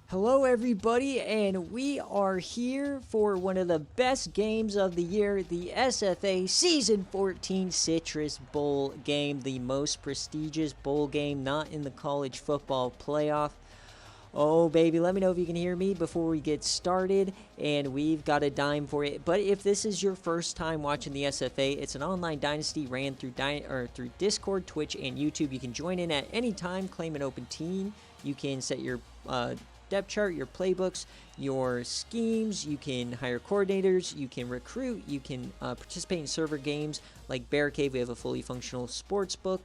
Hello, everybody, and we are here for one of the best games of the year, the SFA Season 14 Citrus Bowl game, the most prestigious bowl game not in the college football playoff. Oh, baby, let me know if you can hear me before we get started, and we've got a dime for it. But if this is your first time watching the SFA, it's an online dynasty ran through through Discord, Twitch, and YouTube. You can join in at any time, claim an open team. You can set your depth chart, your playbooks, your schemes. You can hire coordinators, you can recruit, you can participate in server games like BearCave. We have a fully functional sportsbook.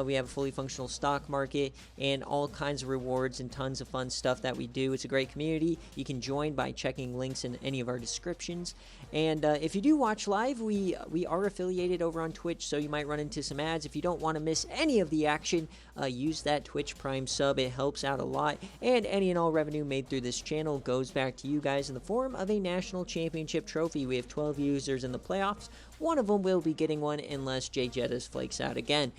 We have a fully functional stock market and all kinds of rewards and tons of fun stuff that we do. It's a great community. You can join by checking links in any of our descriptions. And if you do watch live, we are affiliated over on Twitch, so you might run into some ads. If you don't want to miss any of the action, use that Twitch Prime sub. It helps out a lot. And any and all revenue made through this channel goes back to you guys in the form of a national championship trophy. We have 12 users in the playoffs. One of them will be getting one unless Jay Jettas flakes out again.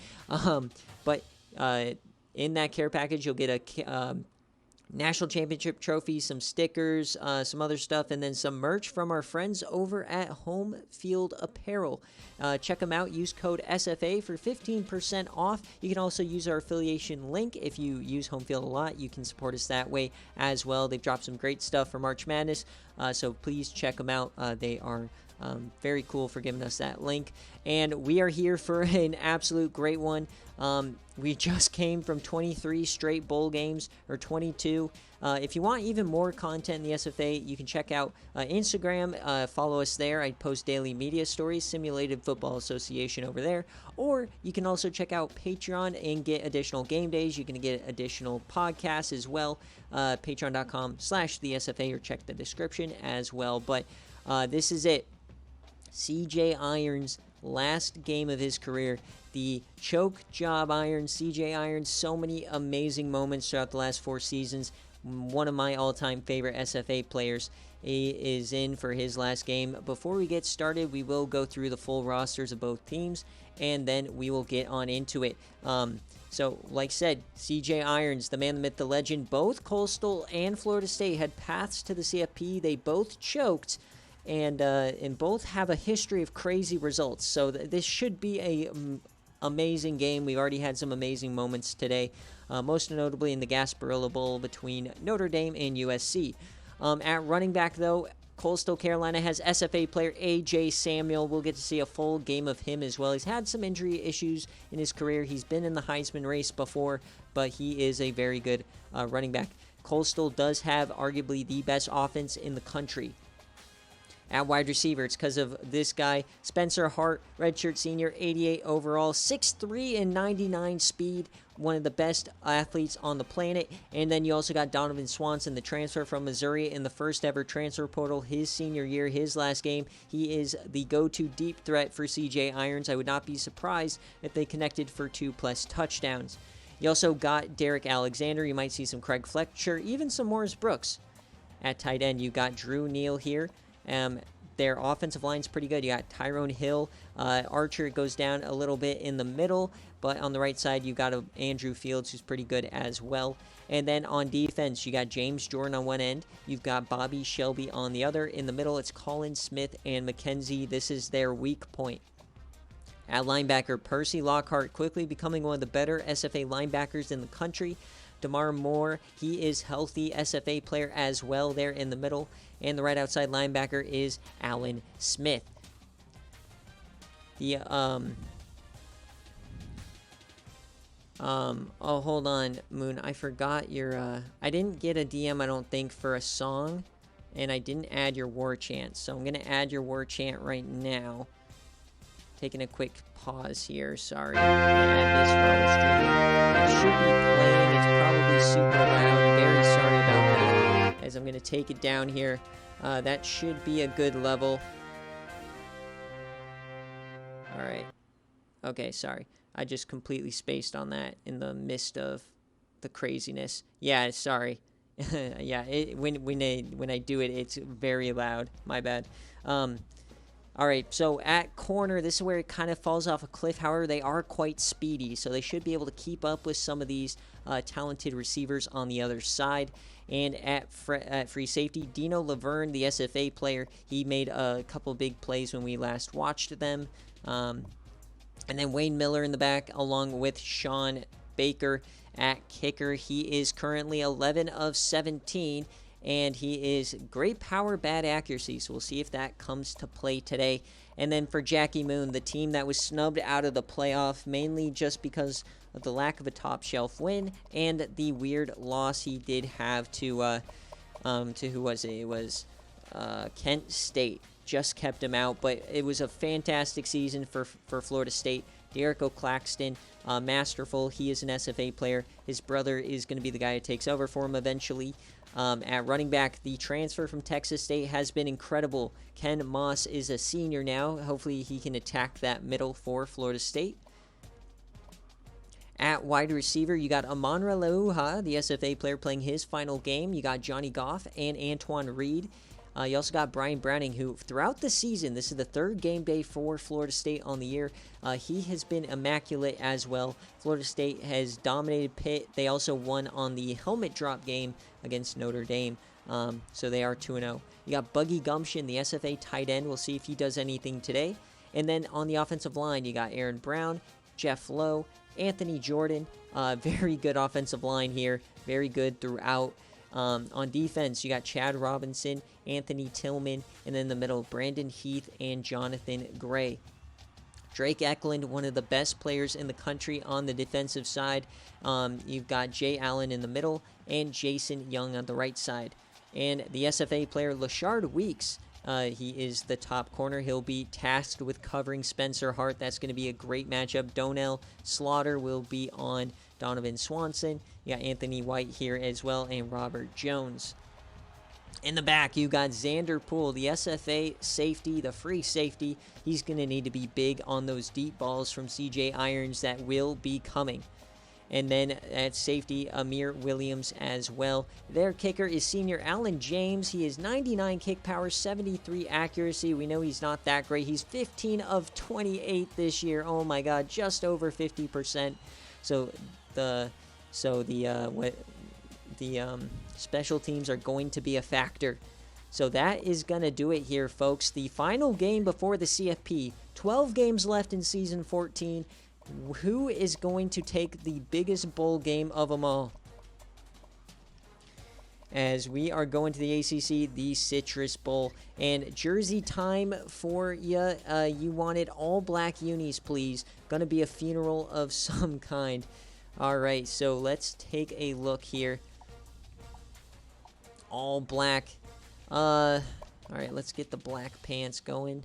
But in that care package, you'll get a national championship trophy, some stickers, some other stuff, and then some merch from our friends over at Home Field Apparel. Check them out. Use code SFA for 15% off. You can also use our affiliation link. If you use Home Field a lot, you can support us that way as well. They've dropped some great stuff for March Madness, so please check them out. They are very cool for giving us that link. And we are here for an absolute great one. We just came from 23 straight bowl games, or 22. If you want even more content in the SFA, you can check out Instagram. Follow us there. I post daily media stories, Simulated Football Association over there. Or you can also check out Patreon and get additional game days. You can get additional podcasts as well. Patreon.com/the SFA, or check the description as well. But this is it. CJ Irons' last game of his career, the choke job Irons, CJ Irons, so many amazing moments throughout the last 4 seasons. One of my all-time favorite SFA players. He is in for his last game. Before we get started, we will go through the full rosters of both teams, and then we will get on into it. So, like I said, CJ Irons, the man, the myth, the legend, both Coastal and Florida State had paths to the CFP. They both choked. And both have a history of crazy results. So this should be a amazing game. We've already had some amazing moments today, most notably in the Gasparilla Bowl between Notre Dame and USC. At running back, though, Coastal Carolina has SFA player A.J. Samuel. We'll get to see a full game of him as well. He's had some injury issues in his career. He's been in the Heisman race before, but he is a very good running back. Coastal does have arguably the best offense in the country. At wide receiver, it's because of this guy, Spencer Hart, redshirt senior, 88 overall, 6'3" and 99 speed, one of the best athletes on the planet. And then you also got Donovan Swanson, the transfer from Missouri in the first ever transfer portal, his senior year, his last game. He is the go-to deep threat for CJ Irons. I would not be surprised if they connected for 2+ touchdowns. You also got Derek Alexander. You might see some Craig Fletcher, even some Morris Brooks. At tight end, you got Drew Neal here. Their offensive line's pretty good. You got Tyrone Hill. Archer goes down a little bit in the middle, but on the right side, you got Andrew Fields, who's pretty good as well. And then on defense, you got James Jordan on one end. You've got Bobby Shelby on the other. In the middle, it's Colin Smith and McKenzie. This is their weak point. At linebacker, Percy Lockhart quickly becoming one of the better SFA linebackers in the country. DeMar Moore, he is healthy, SFA player as well there in the middle. And the right outside linebacker is Alan Smith. Oh, hold on, Moon. I forgot your, I didn't get a DM, I don't think, for a song. And I didn't add your war chant. So I'm going to add your war chant right now. Taking a quick pause here. Sorry. I'm going to add this while we're streaming. It should be playing. It's probably super loud. Very sorry about that. As I'm going to take it down here. That should be a good level. Alright. Okay, sorry. I just completely spaced on that in the midst of the craziness. Yeah, sorry. Yeah, when I do it, it's very loud. My bad. All right, so at corner, this is where it kind of falls off a cliff. However, they are quite speedy, so they should be able to keep up with some of these talented receivers on the other side. And at free safety, Dino Laverne, the SFA player, he made a couple big plays when we last watched them. And then Wayne Miller in the back, along with Sean Baker at kicker. He is currently 11 of 17, and he is great power, bad accuracy. So we'll see if that comes to play today. And then for Jackie Moon, the team that was snubbed out of the playoff, mainly just because of the lack of a top shelf win and the weird loss he did have to who was it? It was Kent State. Just kept him out, but it was a fantastic season for Florida State. Derrick Claxton, masterful. He is an SFA player. His brother is going to be the guy who takes over for him eventually. At running back, the transfer from Texas State has been incredible. Ken Moss is a senior now. Hopefully he can attack that middle for Florida State. At wide receiver, you got Amonra Leuha, the SFA player, playing his final game. You got Johnny Goff and Antoine Reed. You also got Brian Browning, who throughout the season, this is the third game day for Florida State on the year, he has been immaculate as well. Florida State has dominated Pitt. They also won on the helmet drop game against Notre Dame, so they are 2-0. You got Buggy Gumption, the SFA tight end. We'll see if he does anything today. And then on the offensive line, you got Aaron Brown, Jeff Lowe, Anthony Jordan. Very good offensive line here. Very good throughout. On defense, you got Chad Robinson, Anthony Tillman, and then in the middle, Brandon Heath and Jonathan Gray. Drake Eklund, one of the best players in the country on the defensive side. You've got Jay Allen in the middle and Jason Young on the right side. And the SFA player, Lashard Weeks, he is the top corner. He'll be tasked with covering Spencer Hart. That's going to be a great matchup. Donnell Slaughter will be on Donovan Swanson. You got Anthony White here as well, and Robert Jones. In the back, you got Xander Poole, the SFA safety, the free safety. He's going to need to be big on those deep balls from CJ Irons that will be coming. And then at safety, Amir Williams as well. Their kicker is senior Alan James. He is 99 kick power, 73 accuracy. We know he's not that great. He's 15 of 28 this year. Oh my God, just over 50%. So the special teams are going to be a factor. So that is going to do it here, folks. The final game before the CFP. 12 games left in Season 14. Who is going to take the biggest bowl game of them all? As we are going to the ACC, the Citrus Bowl. And jersey time for you. You wanted all black unis, please. Going to be a funeral of some kind. All right, so let's take a look here. All black. All right, let's get the black pants going.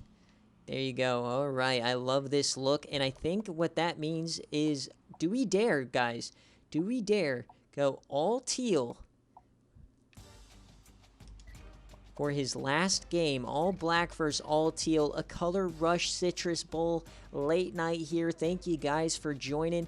There you go. All right, I love this look. And I think what that means is, do we dare, guys? Do we dare go all teal for his last game? All black versus all teal. A Color Rush Citrus Bowl late night here. Thank you guys for joining.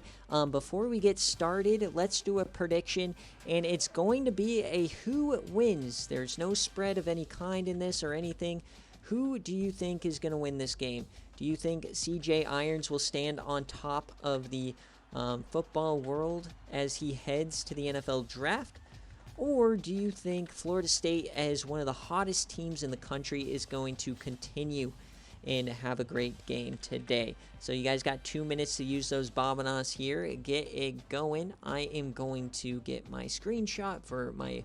Before we get started, let's do a prediction. And it's going to be a who wins. There's no spread of any kind in this or anything. Who do you think is going to win this game? Do you think CJ Irons will stand on top of the football world as he heads to the NFL draft? Or do you think Florida State, as one of the hottest teams in the country, is going to continue and have a great game today? So you guys got 2 minutes to use those bobinas here. Get it going. I am going to get my screenshot for my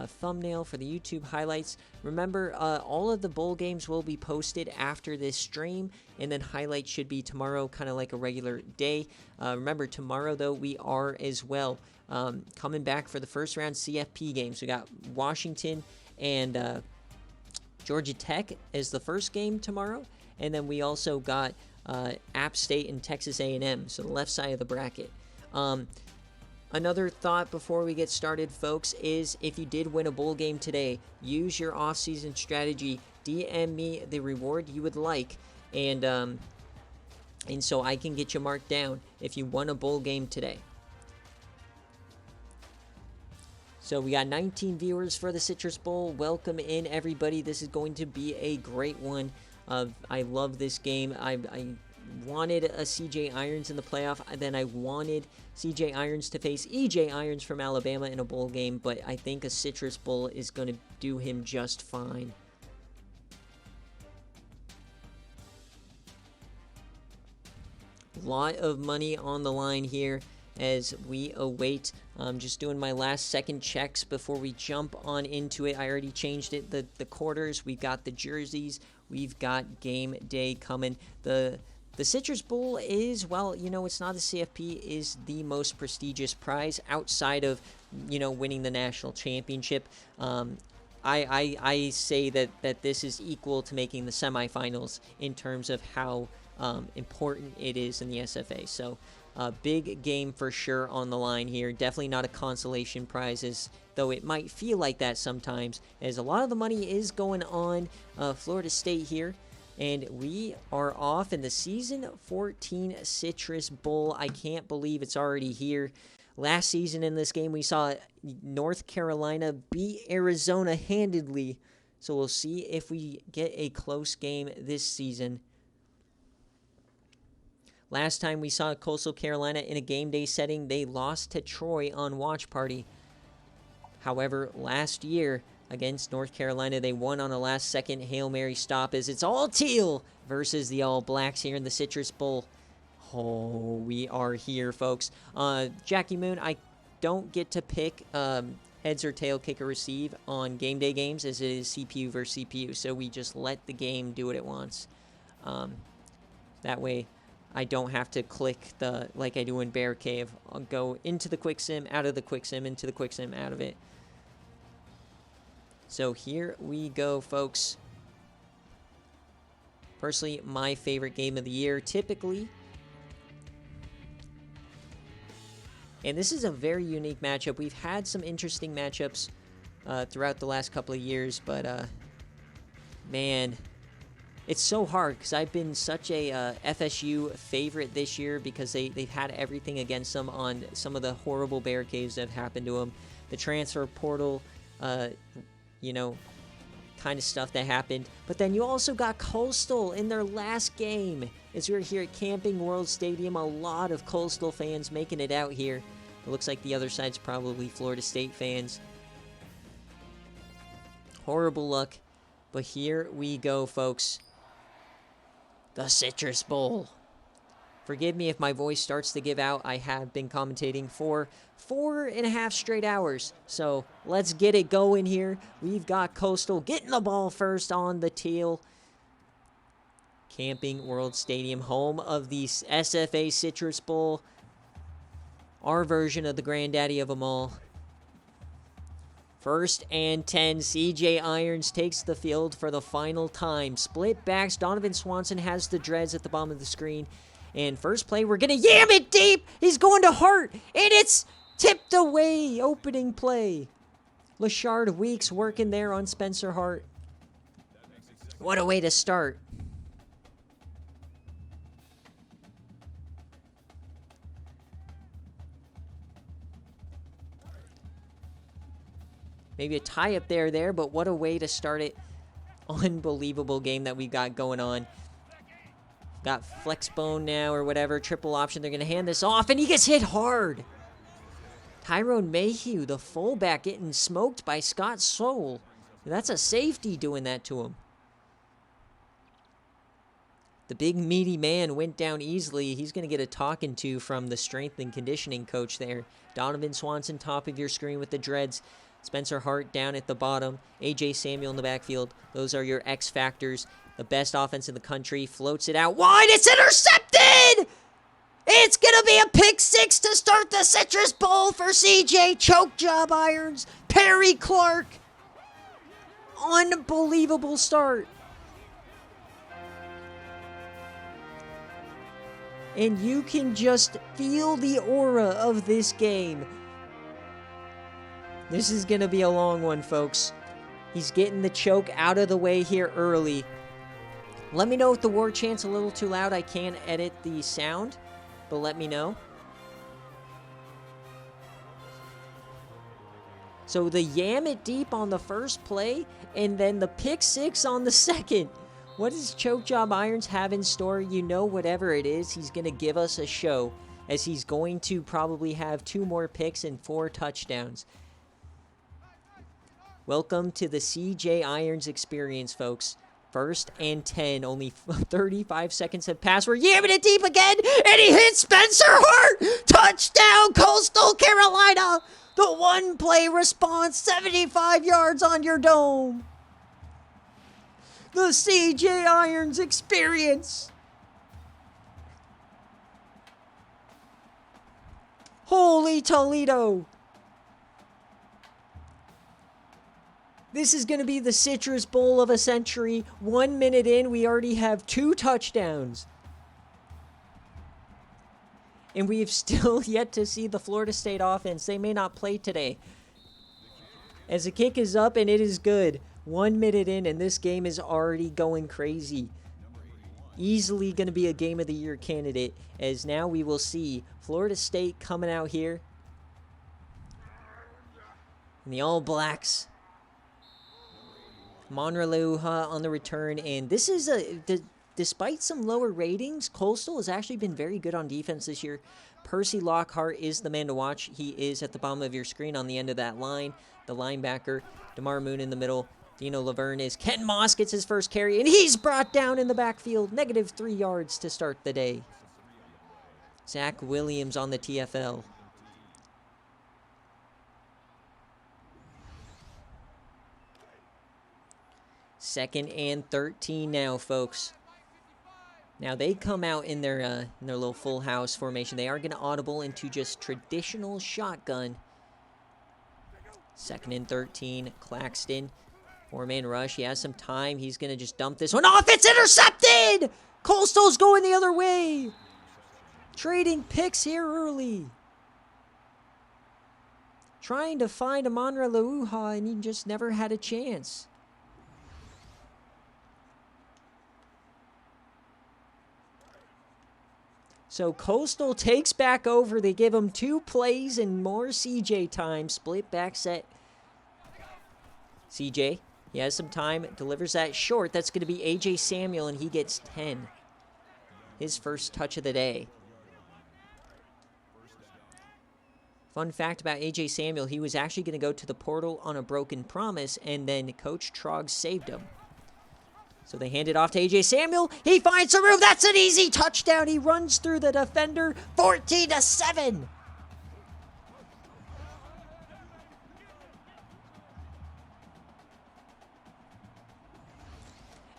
thumbnail for the YouTube highlights. Remember, all of the bowl games will be posted after this stream, and then highlights should be tomorrow, kind of like a regular day. Remember, tomorrow, though, we are as well coming back for the first round CFP games. We got Washington and Georgia Tech as the first game tomorrow, and then we also got App State and Texas A&M, so the left side of the bracket. Another thought before we get started, folks, is if you did win a bowl game today, use your off-season strategy. DM me the reward you would like, and so I can get you marked down if you won a bowl game today. So we got 19 viewers for the Citrus Bowl. Welcome in, everybody. This is going to be a great one. I love this game. I wanted a CJ Irons in the playoff. Then I wanted CJ Irons to face EJ Irons from Alabama in a bowl game, but I think a Citrus Bowl is going to do him just fine. Lot of money on the line here as we await. Just doing my last second checks before we jump on into it. I already changed it. The quarters, we've got the jerseys, we've got game day coming. The Citrus Bowl is, well, you know, it's not a CFP, is the most prestigious prize outside of, you know, winning the national championship. I say that this is equal to making the semifinals in terms of how important it is in the SFA. So big game for sure on the line here. Definitely not a consolation prize, though it might feel like that sometimes, as a lot of the money is going on Florida State here. And we are off in the Season 14 Citrus Bowl. I can't believe it's already here. Last season in this game, we saw North Carolina beat Arizona handedly. So we'll see if we get a close game this season. Last time we saw Coastal Carolina in a game day setting, they lost to Troy on Watch Party. However, last year against North Carolina, they won on a last-second Hail Mary stop as it's all teal versus the All Blacks here in the Citrus Bowl. Oh, we are here, folks. Jackie Moon, I don't get to pick heads or tail kick or receive on game day games, as it is CPU versus CPU, so we just let the game do what it wants. That way I don't have to click like I do in BearCave. I'll go into the quick sim, out of the quick sim, into the quick sim, out of it. So here we go, folks. Personally, my favorite game of the year, typically. And this is a very unique matchup. We've had some interesting matchups throughout the last couple of years, but man, it's so hard because I've been such a FSU favorite this year because they've had everything against them on some of the horrible BearCaves that have happened to them. The transfer portal, you know, kind of stuff that happened. But then you also got Coastal in their last game. As we're here at Camping World Stadium, a lot of Coastal fans making it out here. It looks like the other side's probably Florida State fans. Horrible luck. But here we go, folks. The Citrus Bowl. Forgive me if my voice starts to give out. I have been commentating for 4.5 straight hours. So let's get it going here. We've got Coastal getting the ball first on the teal. Camping World Stadium, home of the SFA Citrus Bowl. Our version of the granddaddy of them all. 1st and 10, CJ Irons takes the field for the final time. Split backs, Donovan Swanson has the dreads at the bottom of the screen. And first play, we're going to yam it deep. He's going to Hart, and it's tipped away. Opening play. Lashard Weeks working there on Spencer Hart. What a way to start. Maybe a tie-up there, but what a way to start it. Unbelievable game that we got going on. Got Flexbone now or whatever, triple option. They're going to hand this off, and he gets hit hard. Tyrone Mayhew, the fullback, getting smoked by Scott Soule. That's a safety doing that to him. The big meaty man went down easily. He's going to get a talking to from the strength and conditioning coach there. Donovan Swanson, top of your screen with the dreads. Spencer Hart down at the bottom. A.J. Samuel in the backfield. Those are your X factors. The best offense in the country. Floats it out wide. It's intercepted! It's going to be a pick six to start the Citrus Bowl for CJ. Choke job Irons. Perry Clark. Unbelievable start. And you can just feel the aura of this game. This is going to be a long one, folks. He's getting the choke out of the way here early. Let me know if the war chant's a little too loud. I can edit the sound, but let me know. So the yam it deep on the first play, and then the pick six on the second. What does Choke Job Irons have in store? You know, whatever it is, he's going to give us a show, as he's going to probably have 2 more picks and 4 touchdowns. Welcome to the CJ Irons experience, folks. 1st and 10. Only 35 seconds have passed. We're yamming it deep again, and he hits Spencer Hart! Touchdown, Coastal Carolina! The one-play response, 75 yards on your dome. The CJ Irons experience. Holy Toledo. This is going to be the Citrus Bowl of a century. 1 minute in, we already have 2 touchdowns. And we've still yet to see the Florida State offense. They may not play today. As the kick is up, and it is good. 1 minute in, and this game is already going crazy. Easily going to be a Game of the Year candidate, as now we will see Florida State coming out here. And the All Blacks. Monreleuha on the return, and this is despite some lower ratings, Coastal has actually been very good on defense this year. Percy Lockhart is the man to watch. He is at the bottom of your screen on the end of that line. The linebacker, DeMar Moon in the middle. Dino Laverne is. Ken Moss gets his first carry, and he's brought down in the backfield. -3 yards to start the day. Zach Williams on the TFL. Second and 13 now, folks. Now they come out in their little full house formation. They are going to audible into just traditional shotgun. 2nd and 13, Claxton. 4-man rush. He has some time. He's going to just dump this one off. It's intercepted! Coastal's going the other way. Trading picks here early. Trying to find Amonra Leuha, and he just never had a chance. So Coastal takes back over. They give him 2 plays and more CJ time. Split back set. CJ, he has some time. Delivers that short. That's going to be A.J. Samuel, and he gets 10. His first touch of the day. Fun fact about A.J. Samuel, he was actually going to go to the portal on a broken promise, and then Coach Troggs saved him. So they hand it off to A.J. Samuel. He finds some room. That's an easy touchdown. He runs through the defender. 14-7.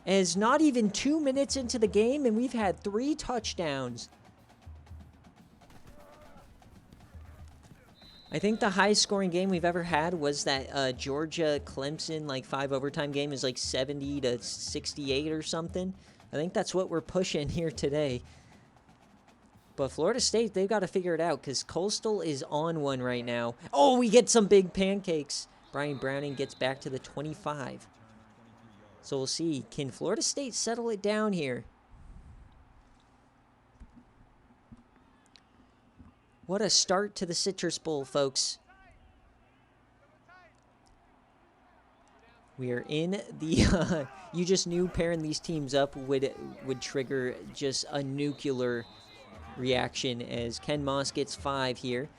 As not even 2 minutes into the game, and we've had 3 touchdowns. I think the highest scoring game we've ever had was that Georgia-Clemson, like 5 overtime game is like 70-68 or something. I think that's what we're pushing here today. But Florida State, they've got to figure it out because Coastal is on one right now. Oh, we get some big pancakes. Brian Browning gets back to the 25. So we'll see. Can Florida State settle it down here? What a start to the Citrus Bowl, folks. We are in the... you just knew pairing these teams up would trigger just a nuclear reaction as Ken Moss gets 5 here.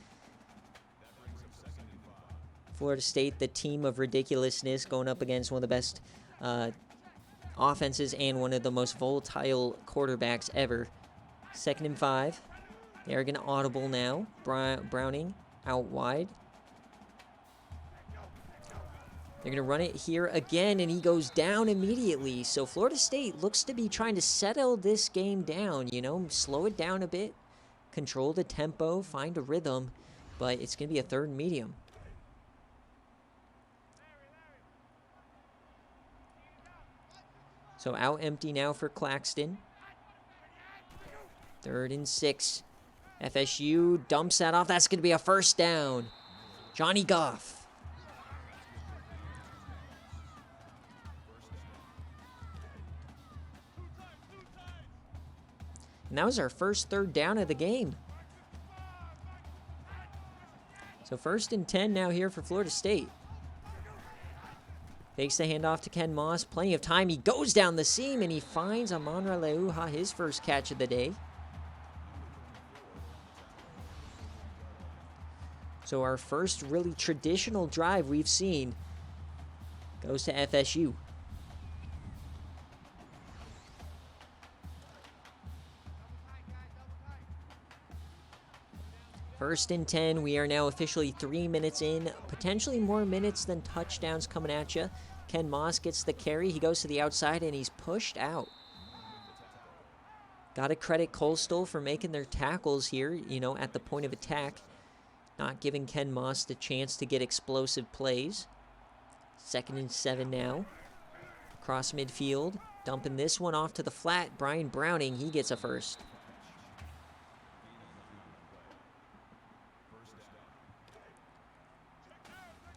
Florida State, the team of ridiculousness, going up against one of the best offenses and one of the most volatile quarterbacks ever. 2nd and 5. They're going to audible now. Browning out wide. They're going to run it here again, and he goes down immediately. So Florida State looks to be trying to settle this game down, you know, slow it down a bit, control the tempo, find a rhythm, but it's going to be a 3rd and medium. So out empty now for Claxton. 3rd and 6. FSU dumps that off. That's going to be a 1st down. Johnny Goff. And that was our first 3rd down of the game. So 1st and 10 now here for Florida State. Fakes the handoff to Ken Moss. Plenty of time. He goes down the seam, and he finds Amanra Leuha his first catch of the day. So our first really traditional drive we've seen goes to FSU. First and 10, we are now officially 3 minutes in. Potentially more minutes than touchdowns coming at you. Ken Moss gets the carry. He goes to the outside, and he's pushed out. Got to credit Coastal for making their tackles here, you know, at the point of attack. Not giving Ken Moss the chance to get explosive plays. 2nd and 7 now. Across midfield. Dumping this one off to the flat. Brian Browning, he gets a first.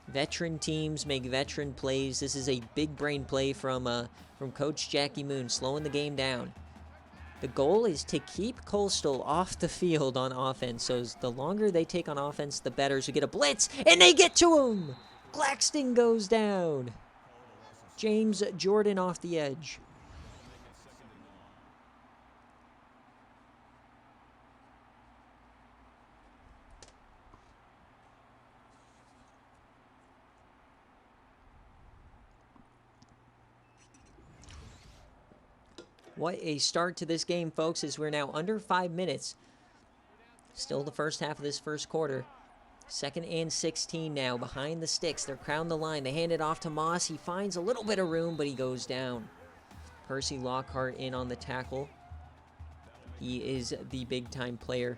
Veteran teams make veteran plays. This is a big brain play from Coach Jackie Moon, slowing the game down. The goal is to keep Coastal off the field on offense. So the longer they take on offense, the better. So get a blitz, and they get to him. Claxton goes down. James Jordan off the edge. What a start to this game, folks, as we're now under 5 minutes. Still the first half of this first quarter. 2nd and 16 now, behind the sticks. They're crowned the line. They hand it off to Moss. He finds a little bit of room, but he goes down. Percy Lockhart in on the tackle. He is the big-time player.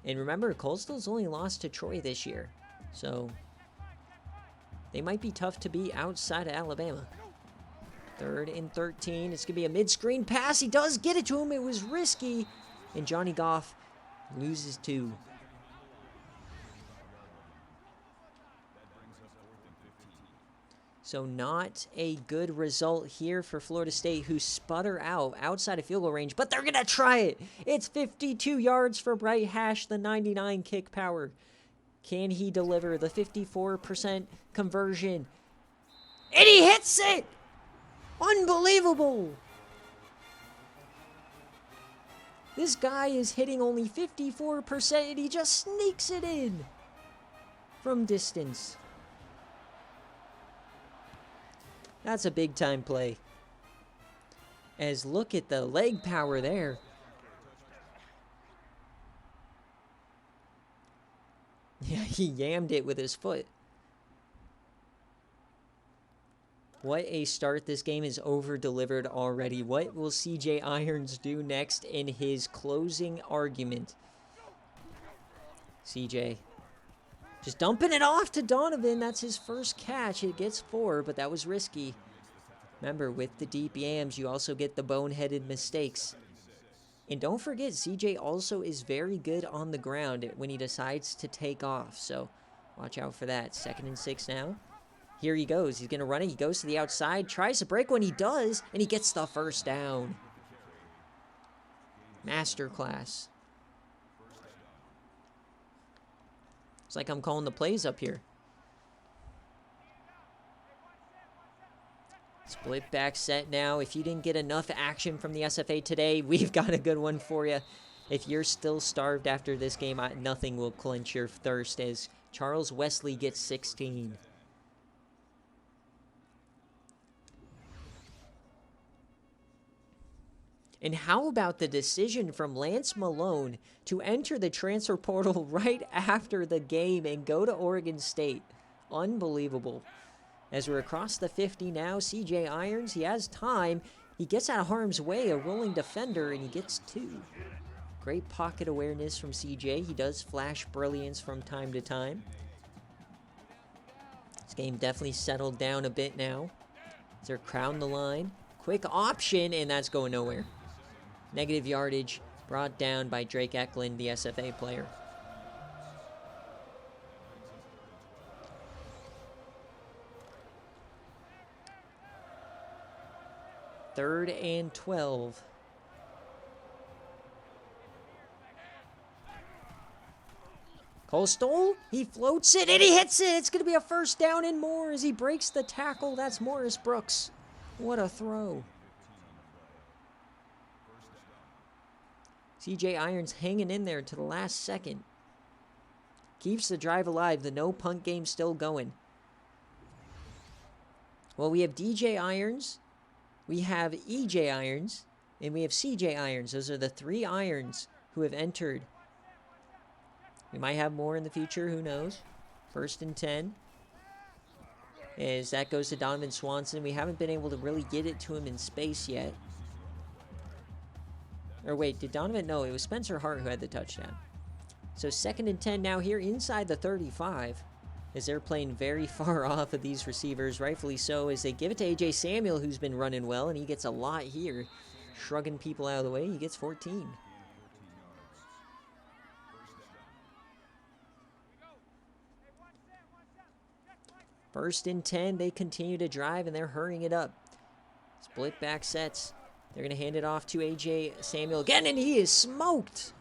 And remember, Coastal's only lost to Troy this year. So they might be tough to beat outside of Alabama. 3rd and 13. It's going to be a mid-screen pass. He does get it to him. It was risky. And Johnny Goff loses 2. So not a good result here for Florida State, who sputter out outside of field goal range. But they're going to try it. It's 52 yards for Bright Hash, the 99 kick power. Can he deliver the 54% conversion? And he hits it! Unbelievable! This guy is hitting only 54% and he just sneaks it in from distance. That's a big time play. As look at the leg power there. Yeah, he yammed it with his foot. What a start. This game is over-delivered already. What will CJ Irons do next in his closing argument? CJ just dumping it off to Donovan. That's his first catch. It gets 4, but that was risky. Remember, with the deep yams, you also get the boneheaded mistakes. And don't forget, CJ also is very good on the ground when he decides to take off. So watch out for that. 2nd and 6 now. Here he goes. He's going to run it. He goes to the outside, tries to break when he does, and he gets the first down. Masterclass. It's like I'm calling the plays up here. Split back set now. If you didn't get enough action from the SFA today, we've got a good one for you. If you're still starved after this game, nothing will quench your thirst, as Charles Wesley gets 16. And how about the decision from Lance Malone to enter the transfer portal right after the game and go to Oregon State? Unbelievable. As we're across the 50 now, CJ Irons, he has time. He gets out of harm's way, a rolling defender, and he gets 2. Great pocket awareness from CJ. He does flash brilliance from time to time. This game definitely settled down a bit now. They're crowned the line. Quick option, and that's going nowhere. Negative yardage brought down by Drake Eklund, the SFA player. Third and 12. Coastal, he floats it and he hits it. It's going to be a first down and more as he breaks the tackle. That's Morris Brooks. What a throw. CJ Irons hanging in there to the last second. Keeps the drive alive. The no punt game still going. Well, we have DJ Irons, we have EJ Irons, and we have CJ Irons. Those are the 3 Irons who have entered. We might have more in the future, who knows. 1st and 10. As that goes to Donovan Swanson. We haven't been able to really get it to him in space yet. Or wait, did Donovan? No, it was Spencer Hart who had the touchdown. So 2nd and 10 now here inside the 35. As they're playing very far off of these receivers, rightfully so, as they give it to A.J. Samuel, who's been running well, and he gets a lot here. Shrugging people out of the way, he gets 14. First and 10, they continue to drive, and they're hurrying it up. Split back sets. They're going to hand it off to A.J. Samuel again, and he is smoked.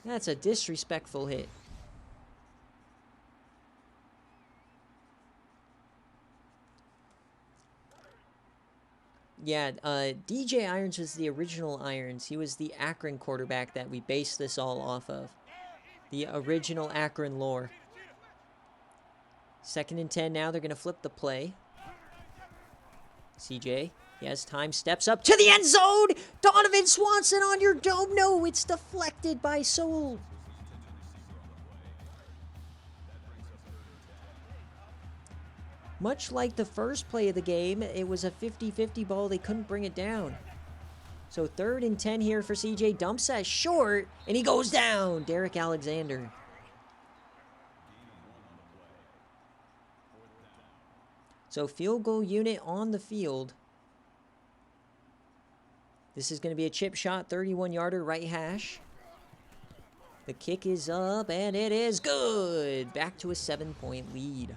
That's a disrespectful hit. Yeah, DJ Irons was the original Irons. He was the Akron quarterback that we based this all off of. The original Akron lore. 2nd and 10 now. They're going to flip the play. CJ, he has time, steps up to the end zone. Donovan Swanson on your dome. No, it's deflected by Soul. Much like the first play of the game, it was a 50-50 ball. They couldn't bring it down. So 3rd and 10 here for CJ. Dumps that short, and he goes down. Derek Alexander. So field goal unit on the field. This is going to be a chip shot, 31-yarder, right hash. The kick is up, and it is good. Back to a 7-point lead.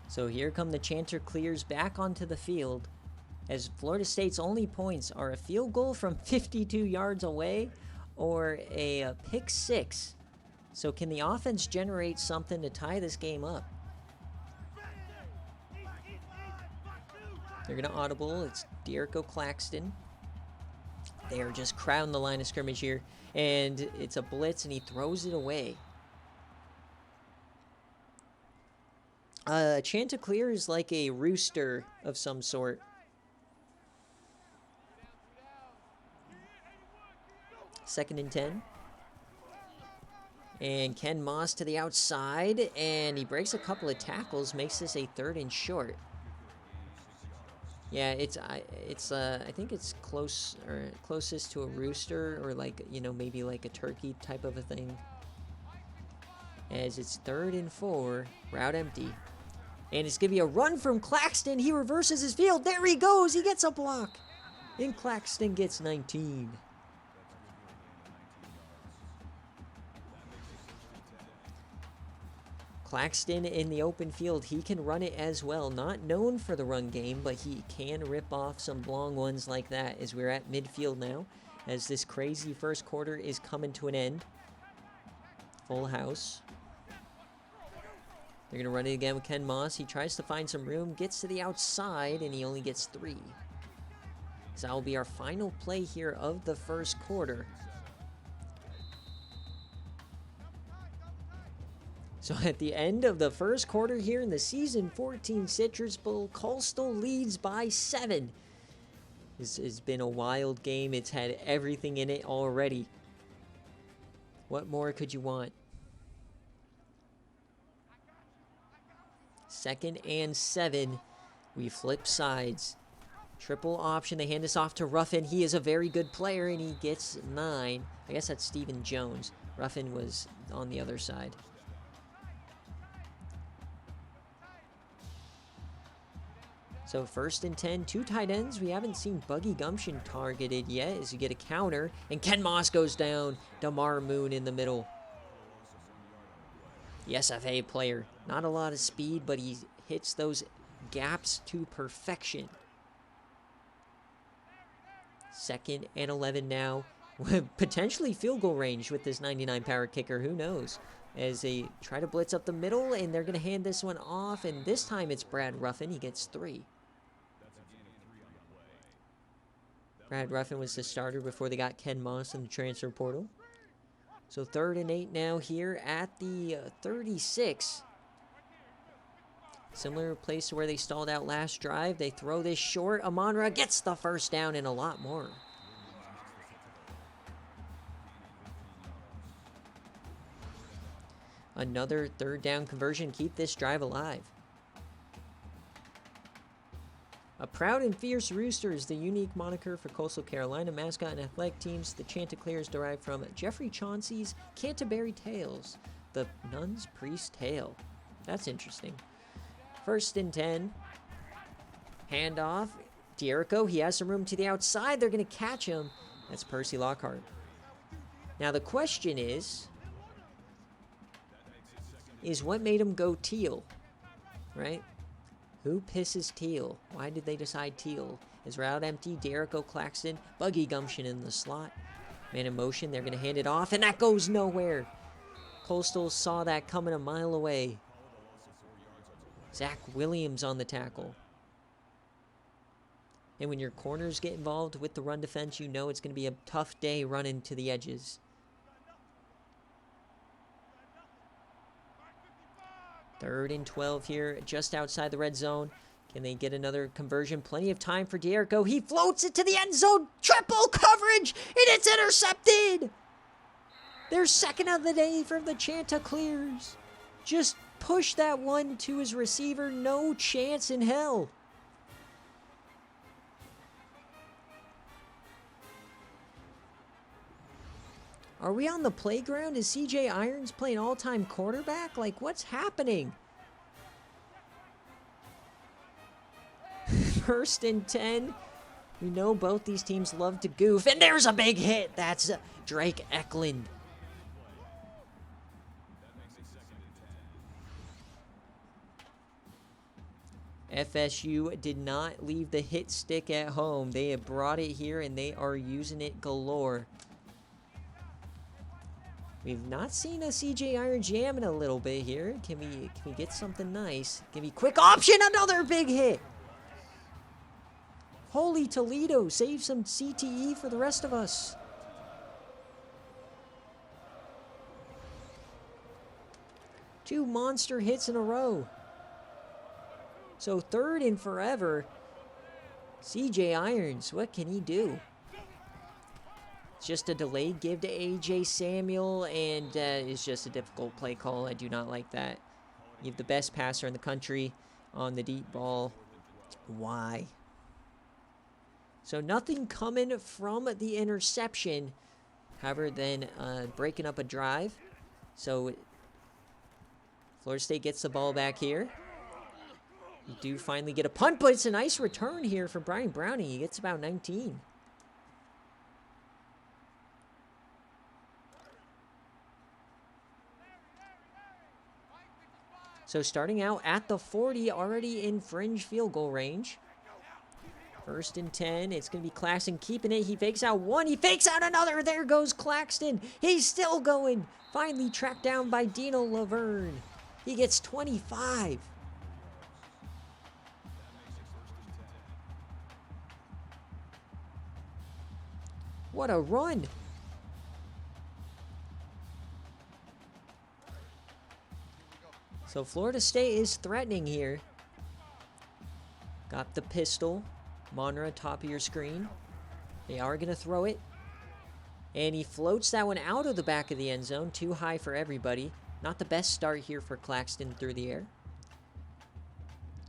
So here come the Chanticleers back onto the field as Florida State's only points are a field goal from 52 yards away or a pick 6. So can the offense generate something to tie this game up? They're going to audible. It's De'Arco Claxton. They are just crowding the line of scrimmage here. And it's a blitz, and he throws it away. Chanticleer is like a rooster of some sort. Second and 10. And Ken Moss to the outside, and he breaks a couple of tackles, makes this a 3rd and short. Yeah, I think it's close or closest to a rooster, or like, you know, maybe like a turkey type of a thing. As it's 3rd and 4, route empty. And it's going to be a run from Claxton. He reverses his field. There he goes. He gets a block. And Claxton gets 19. Claxton in the open field. He can run it as well. Not known for the run game, but he can rip off some long ones like that as we're at midfield now. As this crazy first quarter is coming to an end. Full house. They're going to run it again with Ken Moss. He tries to find some room, gets to the outside, and he only gets 3. So that will be our final play here of the first quarter. So at the end of the first quarter here in the Season 14 Citrus Bowl, Coastal leads by 7. This has been a wild game. It's had everything in it already. What more could you want? 2nd and 7. We flip sides. Triple option. They hand this off to Ruffin. He is a very good player, and he gets 9. I guess that's Stephen Jones. Ruffin was on the other side. So 1st and 10, 2 tight ends. We haven't seen Buggy Gumption targeted yet as you get a counter. And Ken Moss goes down. Damar Moon in the middle. The SFA player. Not a lot of speed, but he hits those gaps to perfection. 2nd and 11 now. Potentially field goal range with this 99 power kicker. Who knows? As they try to blitz up the middle, and they're going to hand this one off. And this time it's Brad Ruffin. He gets 3. Brad Ruffin was the starter before they got Ken Moss in the transfer portal. So 3rd and 8 now here at the 36. Similar place to where they stalled out last drive. They throw this short. Amon-Ra gets the 1st down and a lot more. Another 3rd down conversion. Keep this drive alive. A proud and fierce rooster is the unique moniker for Coastal Carolina mascot and athletic teams. The Chanticleer is derived from Jeffrey Chauncey's Canterbury Tales, the Nun's Priest Tale. That's interesting. 1st and 10. Handoff. Dierico, he has some room to the outside. They're going to catch him. That's Percy Lockhart. Now the question is what made him go teal, right? Who pisses teal? Why did they decide teal? Is route empty? Dierico, Claxton, Buggy Gumption in the slot. Man in motion, they're going to hand it off, and that goes nowhere. Coastal saw that coming a mile away. Zach Williams on the tackle. And when your corners get involved with the run defense, you know it's going to be a tough day running to the edges. 3rd and 12 here, just outside the red zone. Can they get another conversion? Plenty of time for Dierico. He floats it to the end zone. Triple coverage, and it's intercepted. Their 2nd of the day for the Chanticleers. Just push that one to his receiver. No chance in hell. Are we on the playground? Is CJ Irons playing all-time quarterback? Like, what's happening? 1st and 10. We know both these teams love to goof. And there's a big hit. That's Drake Eklund. FSU did not leave the hit stick at home. They have brought it here, and they are using it galore. We've not seen a CJ Irons jam in a little bit here. Can we get something nice? Give me quick option. Another big hit. Holy Toledo. Save some CTE for the rest of us. Two monster hits in a row. So 3rd and forever. CJ Irons, what can he do? It's just a delayed give to AJ Samuel, and it's just a difficult play call. I do not like that. You have the best passer in the country on the deep ball. Why? So nothing coming from the interception, however, then breaking up a drive. So Florida State gets the ball back here. You do finally get a punt, but it's a nice return here for Brian Browning. He gets about 19. So starting out at the 40, already in fringe field goal range. 1st and 10. It's going to be Claxton keeping it. He fakes out one. He fakes out another. There goes Claxton. He's still going. Finally tracked down by Dino Laverne. He gets 25. What a run. So Florida State is threatening here. Got the pistol. Monra, top of your screen. They are going to throw it. And he floats that one out of the back of the end zone. Too high for everybody. Not the best start here for Claxton through the air.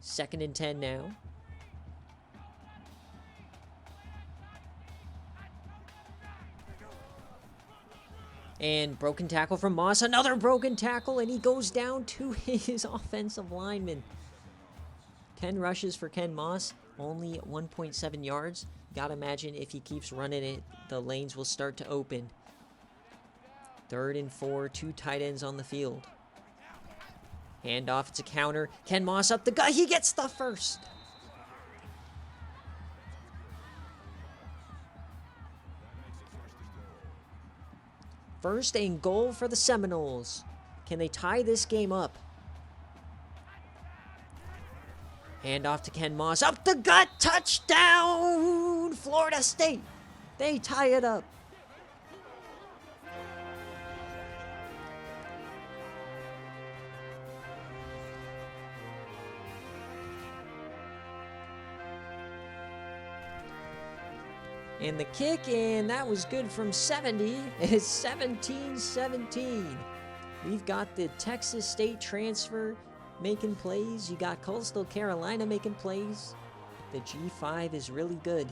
2nd and 10 now. And broken tackle from Moss. Another broken tackle, and he goes down to his offensive lineman. 10 rushes for Ken Moss, only 1.7 yards. Gotta imagine if he keeps running it, the lanes will start to open. 3rd and 4, 2 tight ends on the field. Handoff, it's a counter. Ken Moss up the gut, he gets the first. First and goal for the Seminoles. Can they tie this game up? Handoff to Ken Moss. Up the gut. Touchdown. Florida State. They tie it up. And the kick, and that was good from 70. It's 17-17. We've got the Texas State transfer making plays. You got Coastal Carolina making plays. The G5 is really good.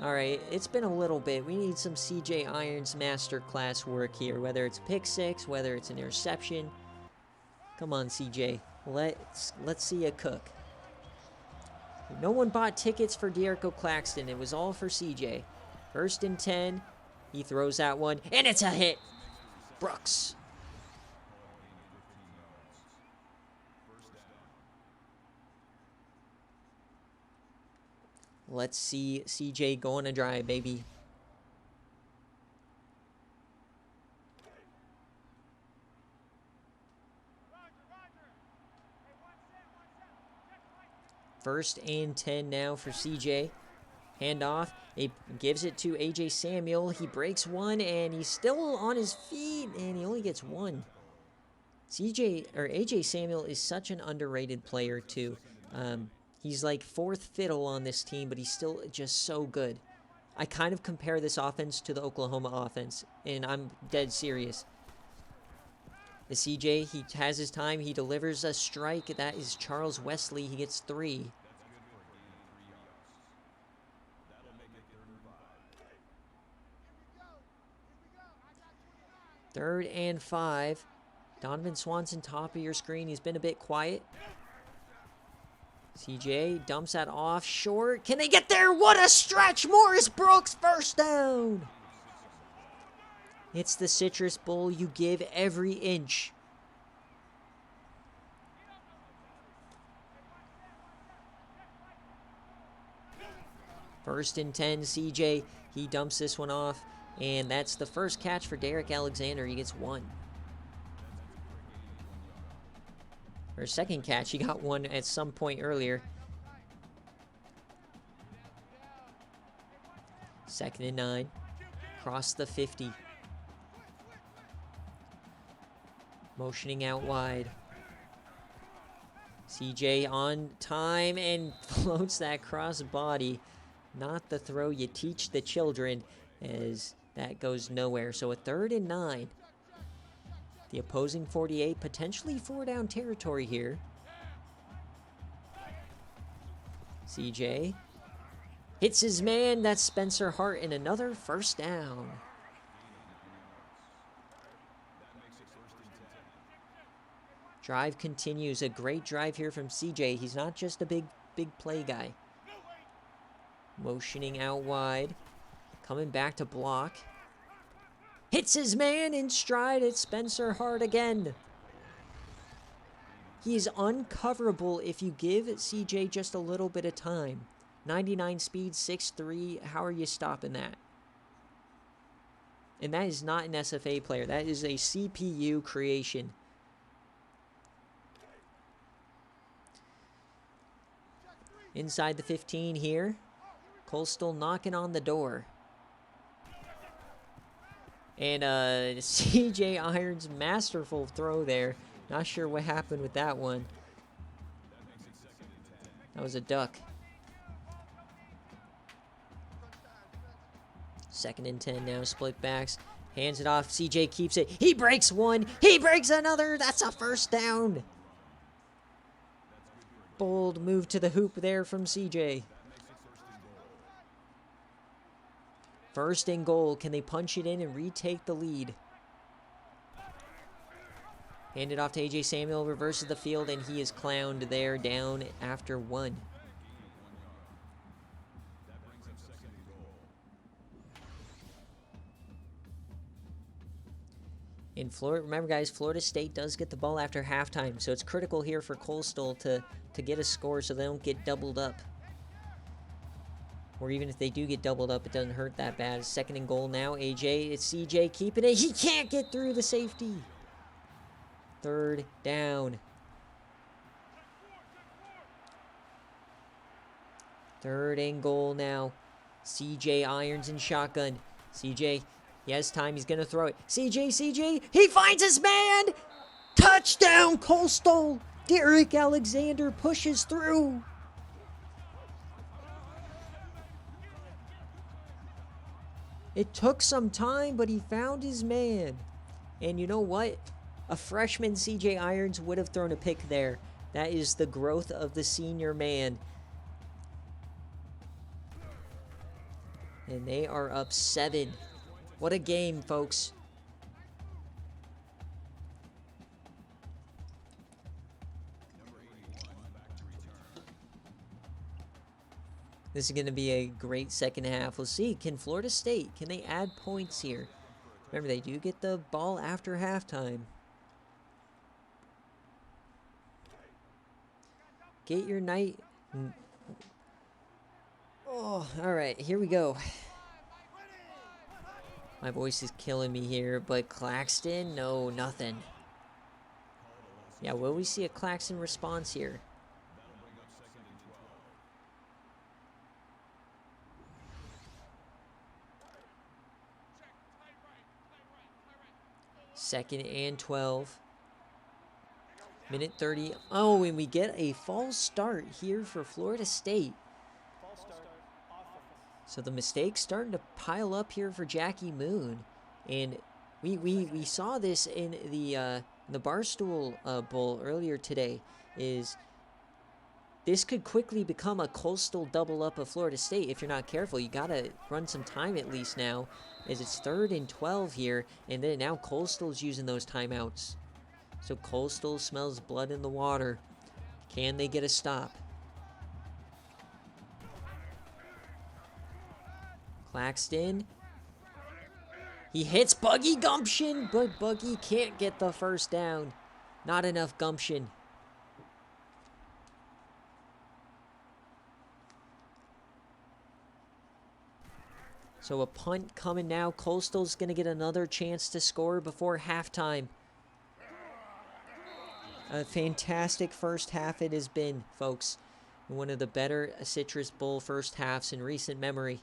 All right, it's been a little bit. We need some CJ Irons masterclass work here, whether it's pick six, whether it's an interception. Come on, CJ. Let's see you cook. No one bought tickets for De'Arco Claxton. It was all for CJ. 1st and 10. He throws that one, and it's a hit. Brooks. Let's see CJ go on a drive, baby. First and 10 now for CJ. Handoff. He gives it to AJ Samuel. He breaks one, and he's still on his feet, and he only gets one. AJ Samuel is such an underrated player, too. He's like 4th fiddle on this team, but he's still just so good. I kind of compare this offense to the Oklahoma offense, and I'm dead serious. The CJ, he has his time. He delivers a strike. That is Charles Wesley. He gets 3. Third and 5. Donovan Swanson, top of your screen. He's been a bit quiet. CJ dumps that off short. Can they get there? What a stretch! Morris Brooks, first down. It's the Citrus Bowl. You give every inch. First and 10, CJ. He dumps this one off. And that's the first catch for Derek Alexander. He gets 1. Or second catch. He got 1 at some point earlier. 2nd and 9. Across the 50. Motioning out wide. CJ on time and floats that cross body. Not the throw you teach the children, as that goes nowhere. So a 3rd and 9. The opposing 48, potentially 4-down territory here. CJ hits his man. That's Spencer Hart, and another first down. Drive continues. A great drive here from CJ. He's not just a big play guy. Motioning out wide. Coming back to block. Hits his man in stride. It's Spencer Hart again. He's uncoverable if you give CJ just a little bit of time. 99 speed, 6'3". How are you stopping that? And that is not an SFA player. That is a CPU creation. Inside the 15 here. Coastal knocking on the door. And CJ Irons, masterful throw there. Not sure what happened with that one. That was a duck. 2nd and 10 now, split backs. Hands it off. CJ keeps it. He breaks one. He breaks another. That's a first down. Bold move to the hoop there from CJ. 1st and goal. Can they punch it in and retake the lead? Hand it off to AJ Samuel, reverses the field, and he is clowned there, down after 1. In Florida, remember guys, Florida State does get the ball after halftime, so it's critical here for Coastal to get a score so they don't get doubled up. Or even if they do get doubled up, it doesn't hurt that bad. 2nd and goal now. AJ, it's CJ keeping it. He can't get through the safety. 3rd down. 3rd and goal now. CJ irons in shotgun. CJ, he has time. He's going to throw it. CJ, he finds his man. Touchdown, Coastal. Derek Alexander pushes through. It took some time, but he found his man. And you know what? A freshman CJ Irons would have thrown a pick there. That is the growth of the senior man. And they are up 7. What a game, folks. This is going to be a great second half. We'll see. Can Florida State, can they add points here? Remember, they do get the ball after halftime. Get your night. Oh, all right. Here we go. My voice is killing me here, but Claxton, no, nothing. Yeah, will we see a Claxton response here? Second and 12. Minute 30. Oh, and we get a false start here for Florida State. So the mistakes starting to pile up here for Jackie Moon. And we saw this in the Barstool Bowl earlier today. Is this could quickly become a Coastal double up of Florida State if you're not careful. You got to run some time at least now, as it's 3rd and 12 here, and then now Coastal's using those timeouts. So Coastal smells blood in the water. Can they get a stop? Claxton. He hits Buggy Gumption, but Buggy can't get the first down. Not enough gumption. So a punt coming now. Coastal's going to get another chance to score before halftime. A fantastic first half it has been, folks. One of the better Citrus Bowl first halves in recent memory.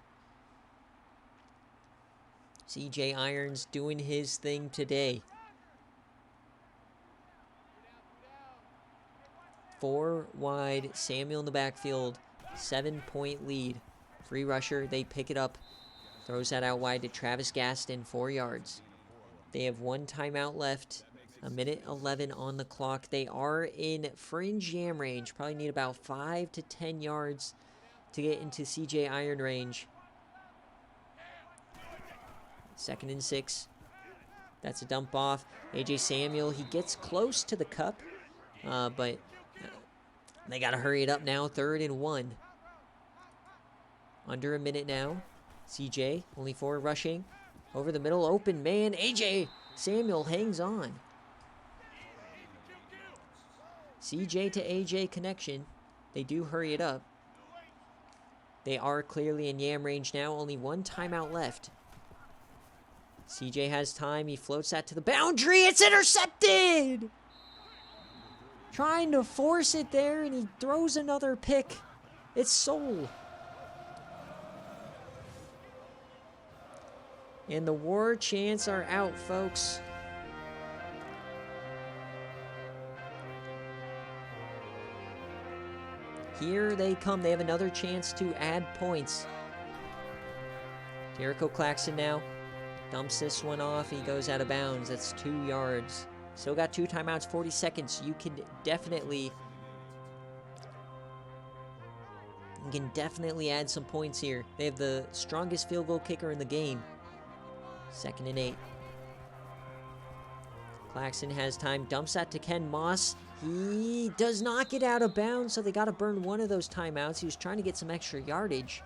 CJ Irons doing his thing today. 4 wide. Samuel in the backfield. 7-point lead. Free rusher. They pick it up. Throws that out wide to Travis Gaston, 4 yards. They have 1 timeout left. 1:11 on the clock. They are in fringe yam range. Probably need about 5 to 10 yards to get into CJ Iron range. 2nd and 6. That's a dump off. AJ Samuel, he gets close to the cup, but they got to hurry it up now. 3rd and 1. Under a minute now. CJ, only 4 rushing. Over the middle, open man. AJ Samuel hangs on. CJ to AJ connection. They do hurry it up. They are clearly in yam range now. Only 1 timeout left. CJ has time. He floats that to the boundary. It's intercepted! Trying to force it there, and he throws another pick. It's Soul. And the war chants are out, folks. Here they come. They have another chance to add points. Jericho Claxton now dumps this one off. He goes out of bounds. That's 2 yards. Still got 2 timeouts, 40 seconds. You can definitely add some points here. They have the strongest field goal kicker in the game. 2nd and 8. Claxton has time, dumps that to Ken Moss. He does not get out of bounds, so they got to burn one of those timeouts. He was trying to get some extra yardage.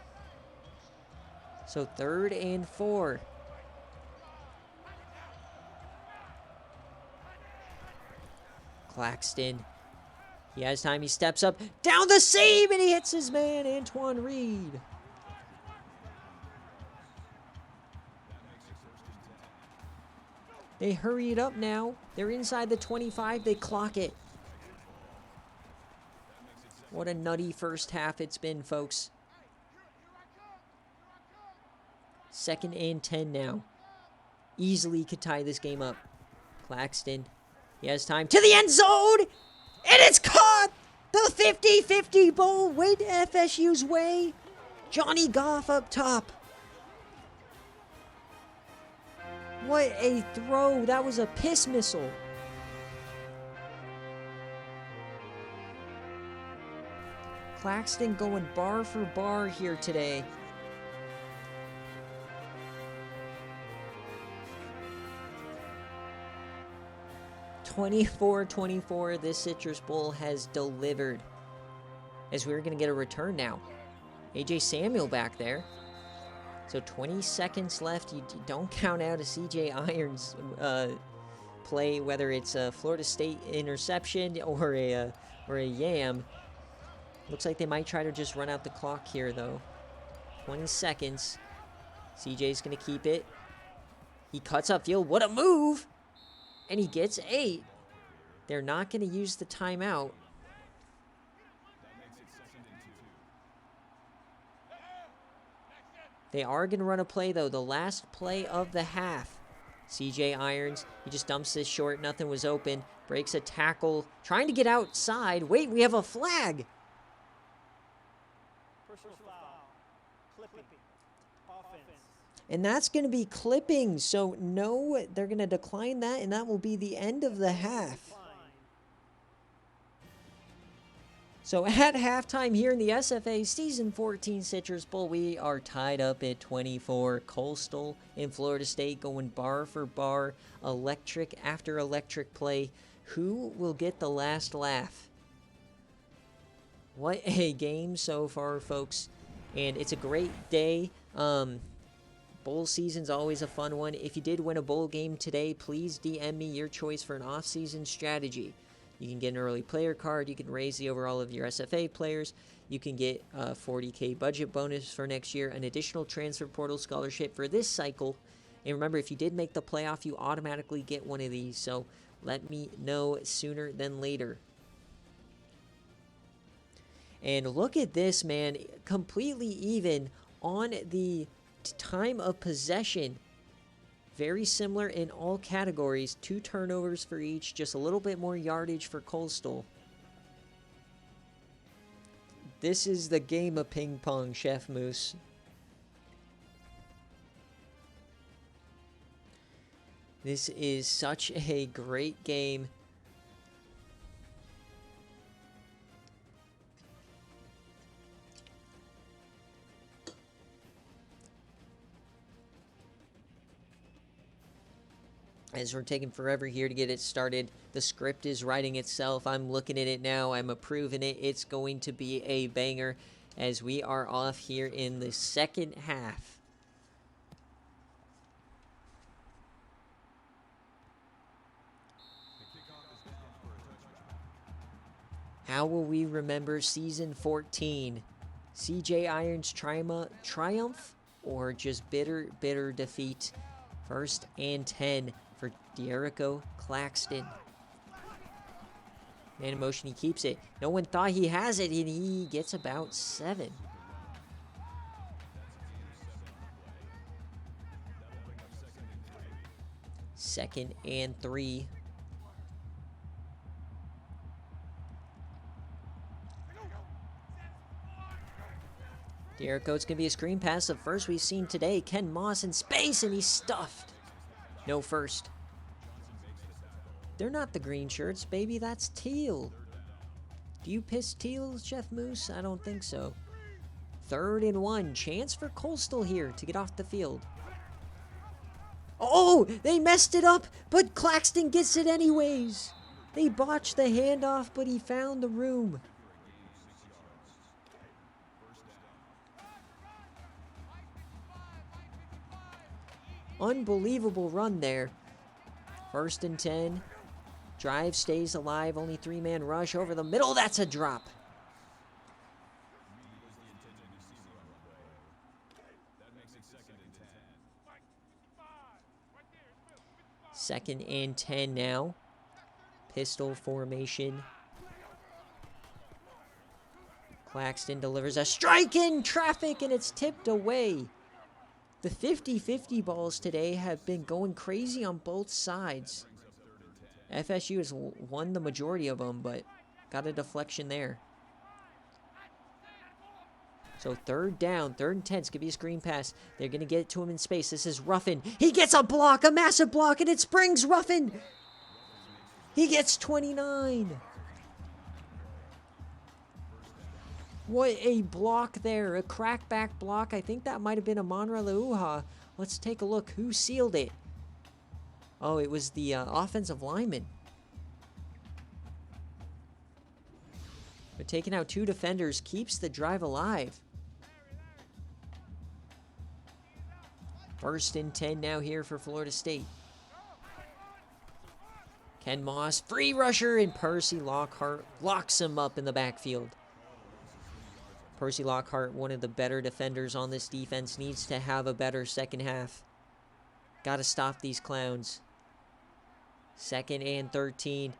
So 3rd and 4. Claxton. He has time. He steps up. Down the seam, and he hits his man, Antoine Reed. They hurry it up now. They're inside the 25. They clock it. What a nutty first half it's been, folks. 2nd and 10 now. Easily could tie this game up. Claxton. He has time to the end zone. And it's caught! The 50-50 bowl went FSU's way. Johnny Goff up top. What a throw. That was a piss missile. Claxton going bar for bar here today. (24-24), this Citrus Bowl has delivered. As we're going to get a return now. AJ Samuel back there. So 20 seconds left. You don't count out a CJ Irons play, whether it's a Florida State interception or a yam. Looks like they might try to just run out the clock here, though. 20 seconds. CJ's going to keep it. He cuts upfield. What a move! And he gets 8. They're not going to use the timeout. They are going to run a play, though. The last play of the half. CJ Irons, he just dumps this short. Nothing was open. Breaks a tackle. Trying to get outside. Wait, we have a flag. Personal foul. Clipping. Offense. And that's going to be clipping. So, no, they're going to decline that, and that will be the end of the half. So at halftime here in the SFA Season 14 Citrus Bowl, we are tied up at 24. Coastal and Florida State going bar for bar, electric after electric play. Who will get the last laugh? What a game so far, folks. And it's a great day. Bowl season's always a fun one. If you did win a bowl game today, please DM me your choice for an off-season strategy. You can get an early player card. You can raise the overall of your SFA players. You can get a $40K budget bonus for next year, an additional transfer portal scholarship for this cycle. And remember, if you did make the playoff, you automatically get one of these. So let me know sooner than later. And look at this, man. Completely even on the time of possession. Very similar in all categories. 2 turnovers for each. Just a little bit more yardage for Coastal. This is the game of ping pong, Chef Moose. This is such a great game. As we're taking forever here to get it started. The script is writing itself. I'm looking at it now. I'm approving it. It's going to be a banger as we are off here in the second half. How will we remember Season 14? CJ Irons' triumph or just bitter, bitter defeat? 1st and 10 for De'Erico Claxton. Man in motion, he keeps it. No one thought he has it, and he gets about 7. Second and 3. De'Erico, it's going to be a screen pass. The first we've seen today. Ken Moss in space, and he's stuffed. No first. They're not the green shirts, baby. That's teal. Do you piss teal, Chef Moose? I don't think so. 3rd and 1. Chance for Coastal here to get off the field. Oh, they messed it up, but Claxton gets it anyways. They botched the handoff, but he found the room. Unbelievable run there. 1st and 10. Drive stays alive. Only 3-man rush over the middle. That's a drop. Second and 10 now. Pistol formation. Claxton delivers a strike in traffic, and it's tipped away. The 50-50 balls today have been going crazy on both sides. FSU has won the majority of them, but got a deflection there. So 3rd down, 3rd and 10. It's going to be a screen pass. They're going to get it to him in space. This is Ruffin. He gets a block, a massive block, and it springs Ruffin. He gets 29. What a block there. A crackback block. I think that might have been a Monra Leuha. Let's take a look. Who sealed it? Oh, it was the offensive lineman. But taking out 2 defenders keeps the drive alive. 1st and 10 now here for Florida State. Ken Moss, free rusher, and Percy Lockhart locks him up in the backfield. Percy Lockhart, one of the better defenders on this defense, needs to have a better second half. Got to stop these clowns. 2nd and 13.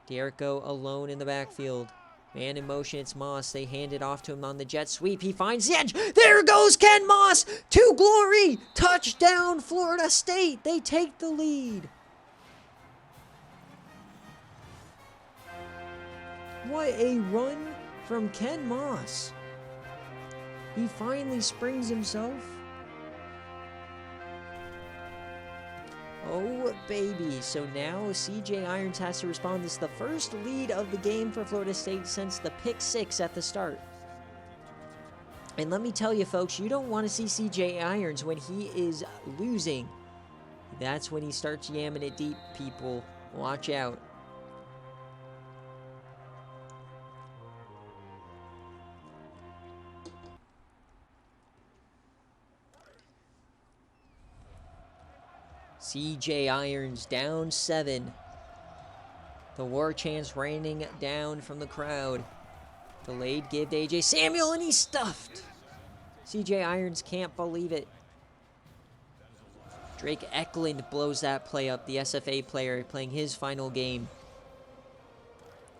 D'Erico alone in the backfield. Man in motion, it's Moss. They hand it off to him on the jet sweep. He finds the edge. There goes Ken Moss to glory. Touchdown, Florida State. They take the lead. What a run from Ken Moss. He finally springs himself. Oh, baby. So now CJ Irons has to respond. This is the first lead of the game for Florida State since the pick 6 at the start. And let me tell you, folks, you don't want to see CJ Irons when he is losing. That's when he starts yamming it deep, people. Watch out. CJ Irons down 7. The war chants raining down from the crowd. Delayed give to AJ Samuel, and he's stuffed. CJ Irons can't believe it. Drake Eklund blows that play up, the SFA player playing his final game.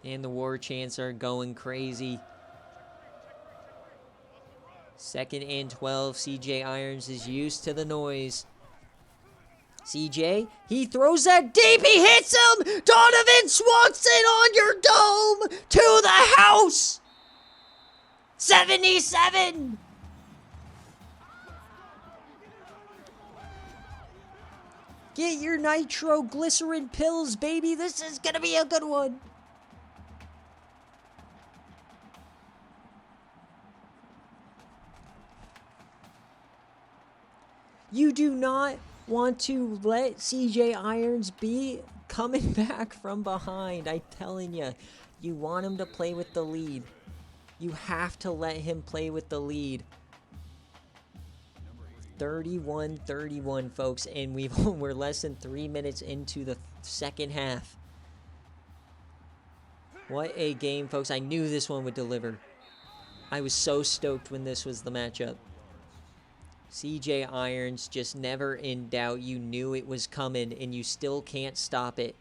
And the war chants are going crazy. 2nd and 12. CJ Irons is used to the noise. CJ, he throws that deep, he hits him! Donovan Swanson on your dome! To the house! 77! Get your nitroglycerin pills, baby. This is gonna be a good one. You do not want to let CJ Irons be coming back from behind. I'm telling you, you want him to play with the lead. You have to let him play with the lead. 31-31, folks, and we're less than 3 minutes into the second half. What a game, folks. I knew this one would deliver. I was so stoked when this was the matchup. CJ Irons just never in doubt. You knew it was coming, and you still can't stop it.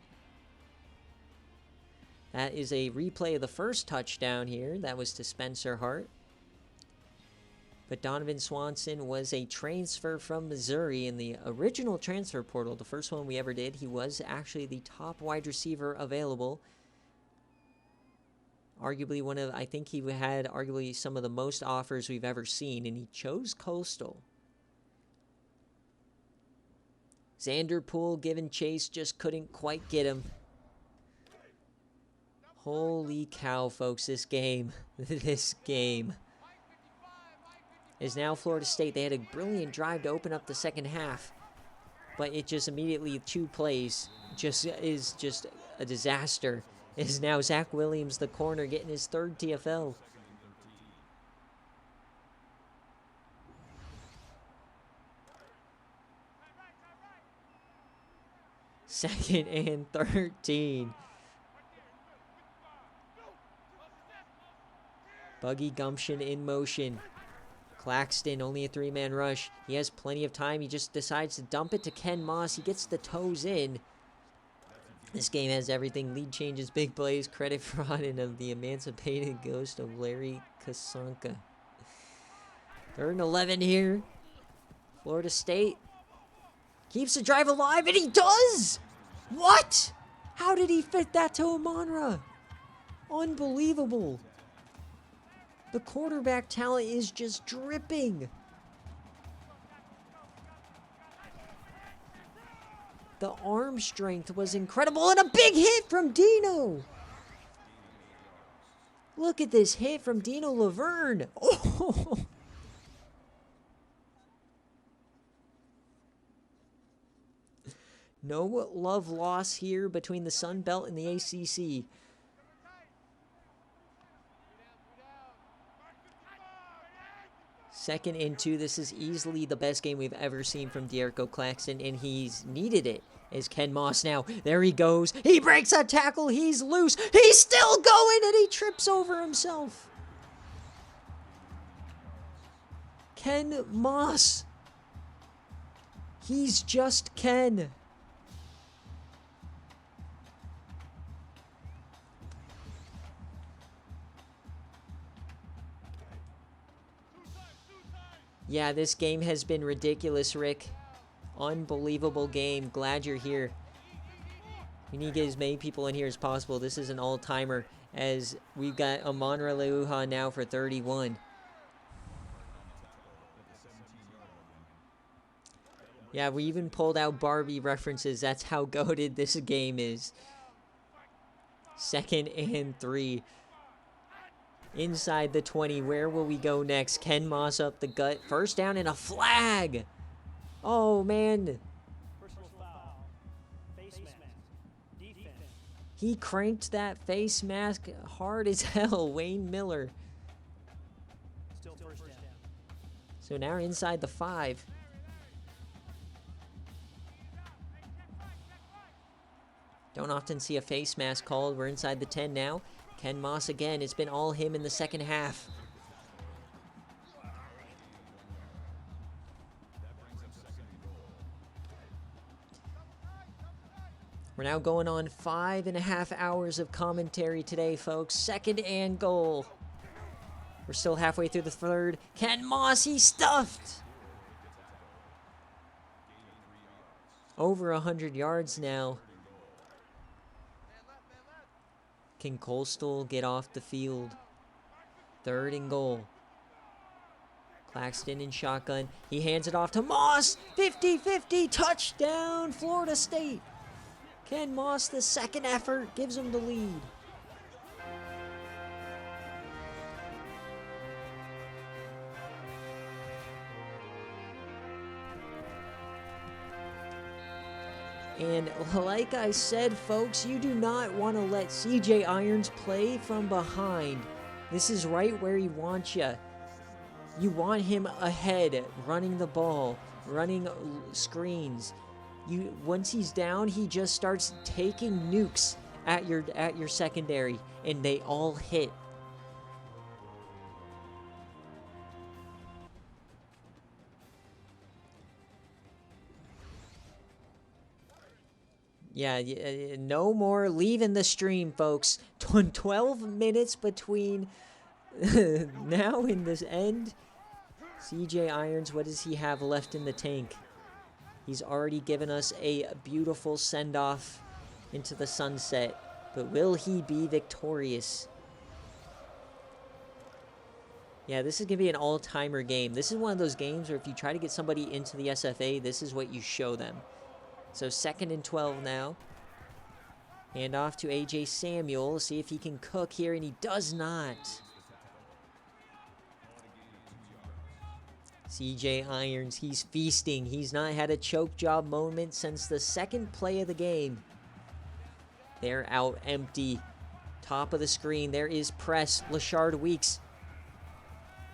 That is a replay of the first touchdown here. That was to Spencer Hart. But Donovan Swanson was a transfer from Missouri in the original transfer portal, the first one we ever did. He was actually the top wide receiver available. Arguably one of, I think he had arguably some of the most offers we've ever seen, and he chose Coastal. Xanderpool giving chase, just couldn't quite get him. Holy cow, folks, this game is now Florida State. They had a brilliant drive to open up the second half. but it just immediately 2 plays is just a disaster. Is now Zach Williams, the corner, getting his 3rd TFL. Second and 13. Buggy Gumption in motion. Claxton, only a 3-man rush. He has plenty of time. He just decides to dump it to Ken Moss. He gets the toes in. This game has everything. Lead changes, big plays, credit fraud, and of the emancipated ghost of Larry Kasanka. 3rd and 11 here. Florida State keeps the drive alive, and he does! What? How did he fit that to Amonra? Unbelievable. The quarterback talent is just dripping. The arm strength was incredible, and a big hit from Dino. Look at this hit from Dino Laverne. Oh. No love lost here between the Sun Belt and the ACC. Second and 2. This is easily the best game we've ever seen from D'Erico Claxton, and he's needed it. Is Ken Moss now. There he goes. He breaks a tackle. He's loose. He's still going, and he trips over himself. Ken Moss. He's just Ken. Yeah, this game has been ridiculous, Rick. Unbelievable game. Glad you're here. We need to get as many people in here as possible. This is an all-timer, as we've got Amonra Leuha now for 31. Yeah, we even pulled out Barbie references. That's how goated this game is. 2nd and 3. Inside the 20, where will we go next? Ken Moss up the gut. 1st down and a flag. Oh, man. Personal foul. Face mask. Defense. He cranked that face mask hard as hell. Wayne Miller. Still 1st down. So now we're inside the 5. Don't often see a face mask called. We're inside the 10 now. Ken Moss again. It's been all him in the 2nd half. We're now going on 5.5 hours of commentary today, folks. 2nd and goal. We're still halfway through the 3rd. Ken Moss, he's stuffed. Over 100 yards now. Can Coastal get off the field? 3rd and goal. Claxton in shotgun. He hands it off to Moss. 50-50. Touchdown, Florida State. Ken Moss, the 2nd effort, gives him the lead. And like I said, folks, you do not want to let CJ Irons play from behind. This is right where he wants you. You want him ahead, running the ball, running screens. Once he's down, he just starts taking nukes at your secondary, and they all hit. Yeah, no more leaving the stream, folks. 12 minutes between now and this end. CJ Irons, what does he have left in the tank? He's already given us a beautiful send-off into the sunset. But will he be victorious? Yeah, this is going to be an all-timer game. This is one of those games where if you try to get somebody into the SFA, this is what you show them. So 2nd and 12 now. Hand off to A.J. Samuel. See if he can cook here, and he does not. CJ Irons, he's feasting. He's not had a choke job moment since the second play of the game. They're out empty. Top of the screen, there is press. Lashard Weeks.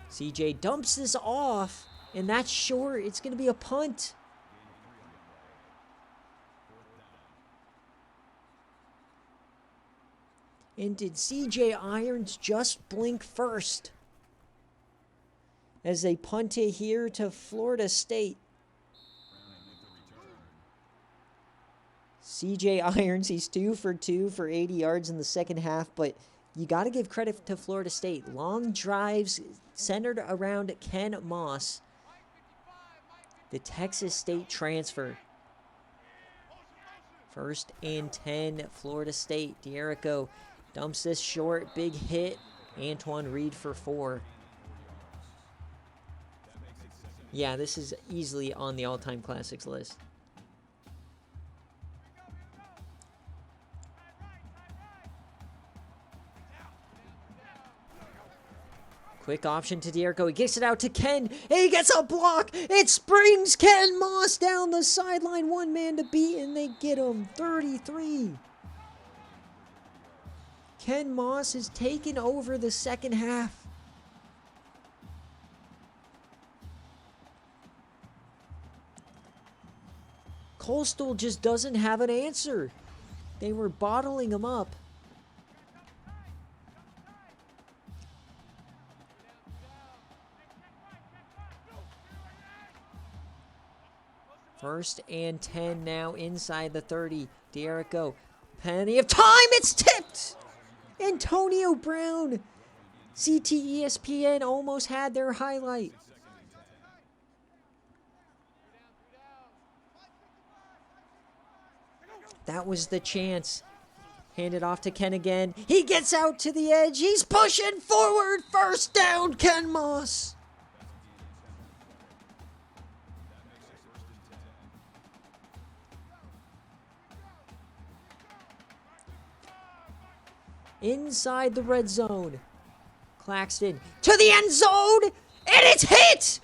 CJ dumps this off, and that's short. It's going to be a punt. And did CJ Irons just blink first? As they punt it here to Florida State. CJ Irons, he's 2 for 2 for 80 yards in the second half, but you got to give credit to Florida State. Long drives centered around Ken Moss, the Texas State transfer. 1st and 10, Florida State. D'Erico dumps this short, big hit. Antoine Reed for 4. Yeah, this is easily on the all-time classics list. Quick option to D'Erico. He gets it out to Ken. And he gets a block. It springs Ken Moss down the sideline. One man to beat, and they get him. 33. Ken Moss has taken over the second half. Coastal just doesn't have an answer. They were bottling him up. First and 10 now inside the 30. D'Erico, plenty of time. It's tipped. Antonio Brown. CTESPN almost had their highlight. That was the chance. Hand it off to Ken again. He gets out to the edge. He's pushing forward. First down, Ken Moss. Inside the red zone. Claxton to the end zone. And it's hit.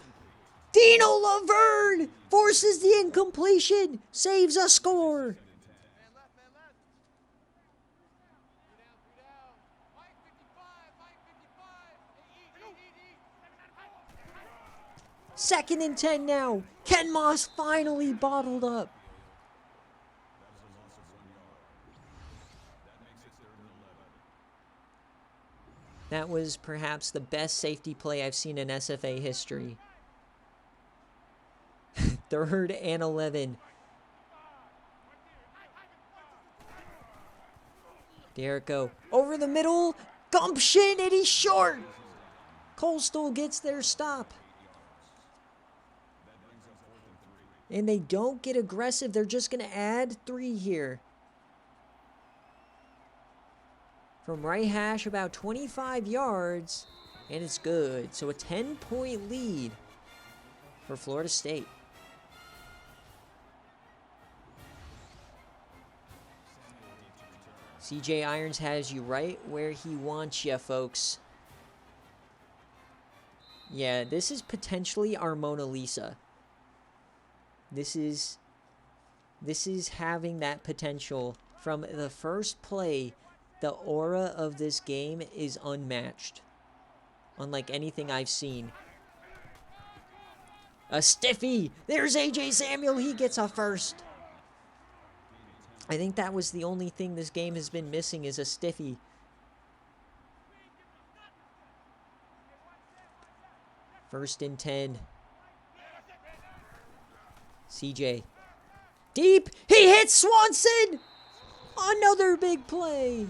Dino Laverne forces the incompletion. Saves a score. Second and 10 now. Ken Moss finally bottled up. That was perhaps the best safety play I've seen in SFA history. 3rd and 11. D'Erico over the middle. Gumption, and he's short. Coastal gets their stop. And they don't get aggressive. They're just going to add 3 here. From right hash, about 25 yards. And it's good. So a 10-point lead for Florida State. CJ Irons has you right where he wants you, folks. Yeah, this is potentially our Mona Lisa. This is having that potential. From the first play, the aura of this game is unmatched. Unlike anything I've seen. A stiffy! There's AJ Samuel, he gets a first. I think that was the only thing this game has been missing, is a stiffy. First and 10. CJ. Deep! He hits Swanson! Another big play!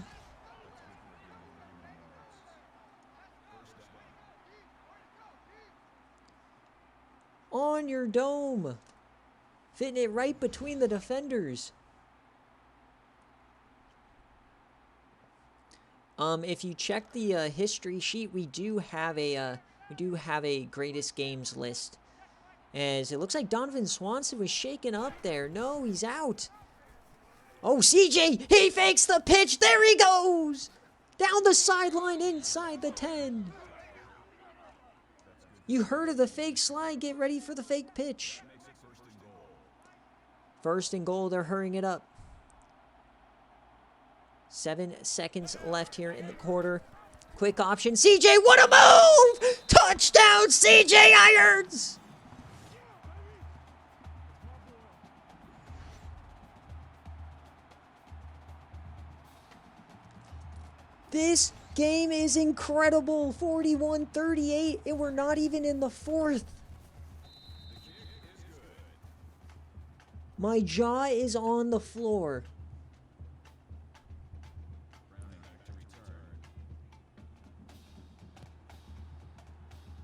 On your dome. Fitting it right between the defenders. If you check the history sheet, we do have a greatest games list. As it looks like Donovan Swanson was shaken up there. No, he's out. Oh, CJ, he fakes the pitch. There he goes. Down the sideline inside the 10. You heard of the fake slide. Get ready for the fake pitch. First and goal. They're hurrying it up. 7 seconds left here in the quarter. Quick option. CJ, what a move! Touchdown, CJ Irons! This game is incredible. 41-38, and we're not even in the fourth. My jaw is on the floor.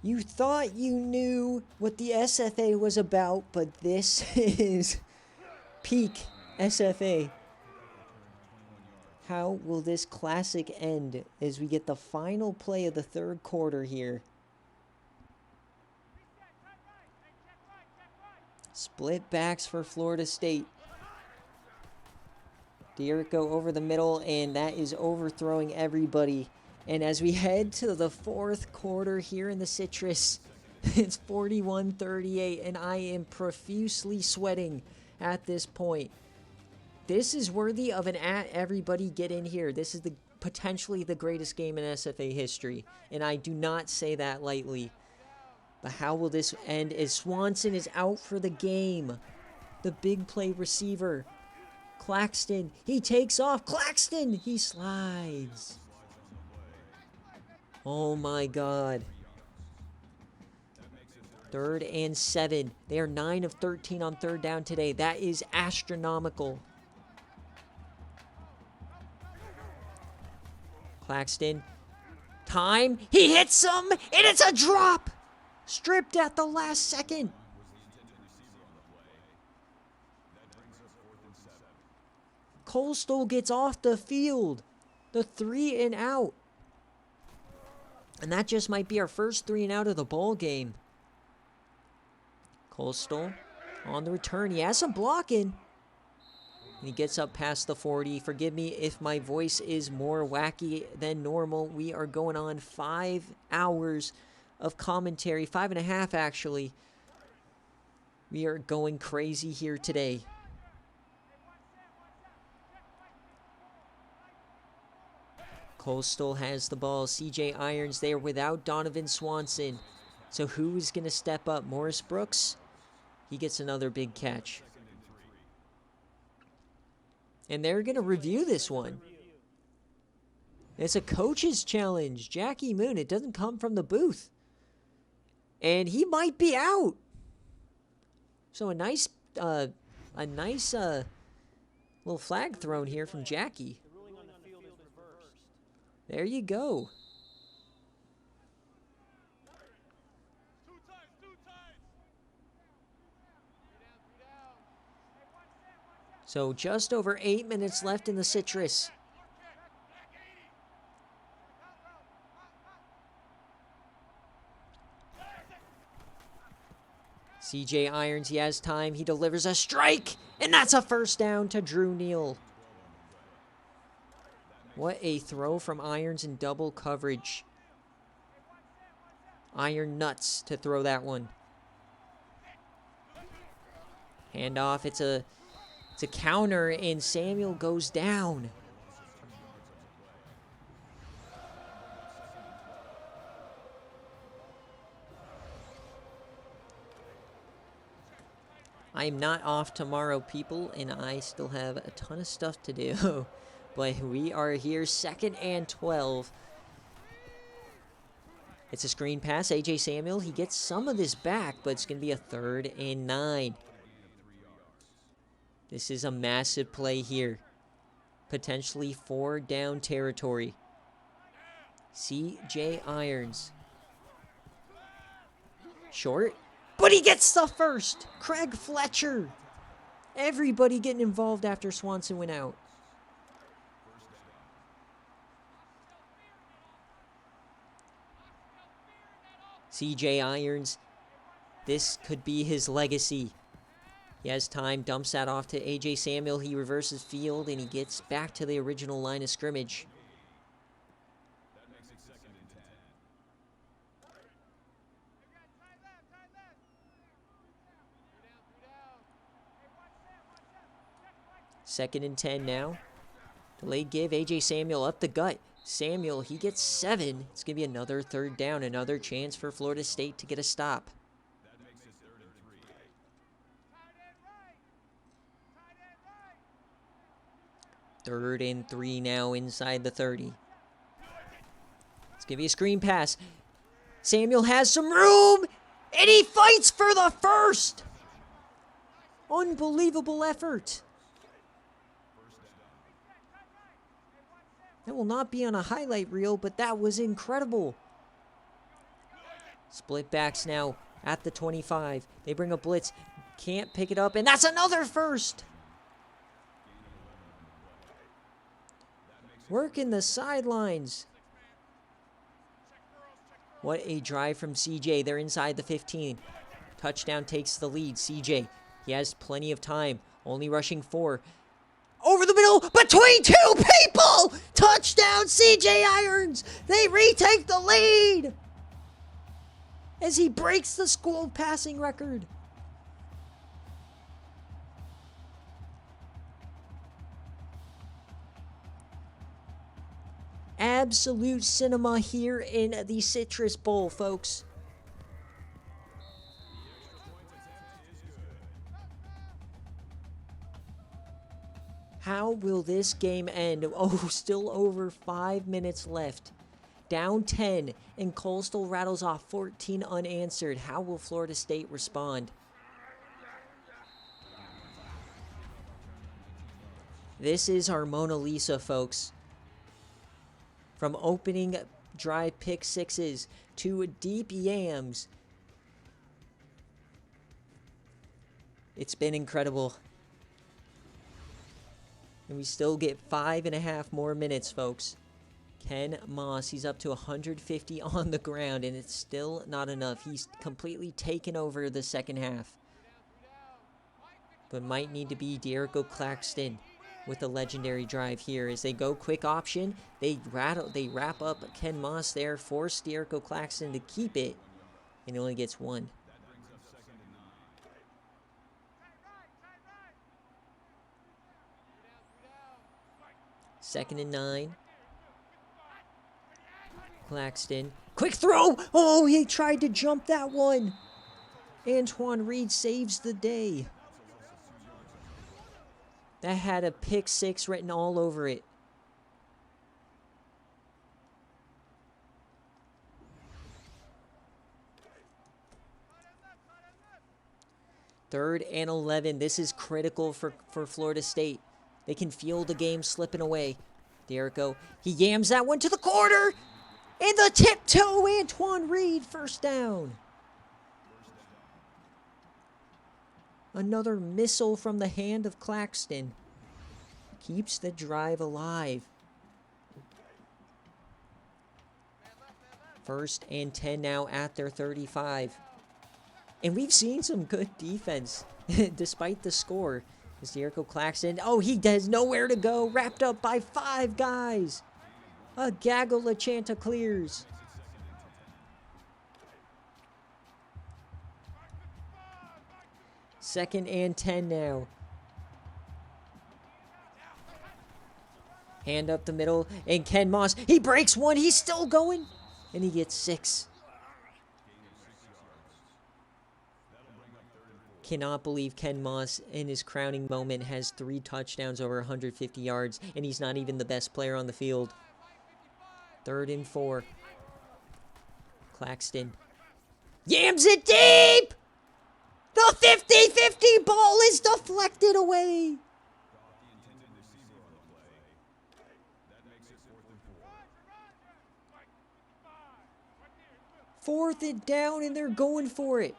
You thought you knew what the SFA was about, but this is peak SFA. How will this classic end as we get the final play of the third quarter here? Split backs for Florida State. D'Erico over the middle, and that is overthrowing everybody. And as we head to the fourth quarter here in the Citrus, it's 41-38, and I am profusely sweating at this point. This is worthy of an everybody get in here. This is potentially the greatest game in SFA history, and I do not say that lightly. But how will this end as Swanson is out for the game? The big play receiver. Claxton, he takes off. Claxton, he slides. Oh my God. 3rd and 7. They are 9 of 13 on third down today. That is astronomical. Claxton. Time. He hits him, and it's a drop. Stripped at the last second. Coastal gets off the field. The 3 and out. And that just might be our first 3 and out of the ball game. Coastal on the return. He has some blocking. And he gets up past the 40. Forgive me if my voice is more wacky than normal. We are going on 5 hours of commentary. 5.5 actually. We are going crazy here today. Coastal has the ball. CJ Irons there without Donovan Swanson. So who is going to step up? Morris Brooks? He gets another big catch. And they're going to review this one. It's a coach's challenge. Jackie Moon. It doesn't come from the booth. And he might be out. So a nice little flag thrown here from Jackie. There you go. So just over 8 minutes left in the Citrus. CJ Irons, he has time. He delivers a strike, and that's a first down to Drew Neal. What a throw from Irons in double coverage. Iron nuts to throw that one. Handoff, it's a counter, and Samuel goes down. I am not off tomorrow, people, and I still have a ton of stuff to do. But we are here, 2nd and 12. It's a screen pass. A.J. Samuel, he gets some of this back, but it's going to be a 3rd and 9. This is a massive play here. Potentially 4 down territory. C.J. Irons. Short. But he gets the first. Craig Fletcher. Everybody getting involved after Swanson went out. C.J. Irons. This could be his legacy. He has time, dumps that off to A.J. Samuel. He reverses field, and he gets back to the original line of scrimmage. 2nd and 10 now. Delayed give, A.J. Samuel up the gut. Samuel, he gets 7. It's going to be another 3rd down, another chance for Florida State to get a stop. Third and 3 now inside the 30. It's going to be a screen pass. Samuel has some room, and he fights for the first. Unbelievable effort. That will not be on a highlight reel, but that was incredible. Split backs now at the 25. They bring a blitz. Can't pick it up, and that's another first. Working the sidelines. What a drive from CJ. They're inside the 15. Touchdown takes the lead. CJ, he has plenty of time. Only rushing 4. Over the middle, between 2 people! Touchdown, CJ Irons! They retake the lead! As he breaks the school passing record. Absolute cinema here in the Citrus Bowl, folks. How will this game end? Oh, still over 5 minutes left. Down 10, and Coastal rattles off 14 unanswered. How will Florida State respond? This is our Mona Lisa, folks. From opening drive pick sixes to deep yams. It's been incredible. And we still get 5.5 more minutes, folks. Ken Moss, he's up to 150 on the ground, and it's still not enough. He's completely taken over the second half. But might need to be De'Erico Claxton with the legendary drive here. As they go quick option, they wrap up Ken Moss there, force De'Erico Claxton to keep it, and he only gets 1. Second and 9. Claxton. Quick throw! Oh, he tried to jump that one. Antoine Reed saves the day. That had a pick 6 written all over it. Third and 11. This is critical for Florida State. They can feel the game slipping away. De'Erico, he yams that one to the corner. And the tiptoe, Antoine Reed, first down. Another missile from the hand of Claxton. Keeps the drive alive. First and 10 now at their 35. And we've seen some good defense despite the score. Is De'Erico Claxton. Oh, he has nowhere to go. Wrapped up by 5 guys. A gaggle of Chanticleers. Second and 10 now. Hand up the middle. And Ken Moss. He breaks 1. He's still going. And he gets 6. Cannot believe Ken Moss in his crowning moment has 3 touchdowns over 150 yards. And he's not even the best player on the field. Third and 4. Claxton. Yams it deep! The 50-50 ball is deflected away. Fourth and down, and they're going for it.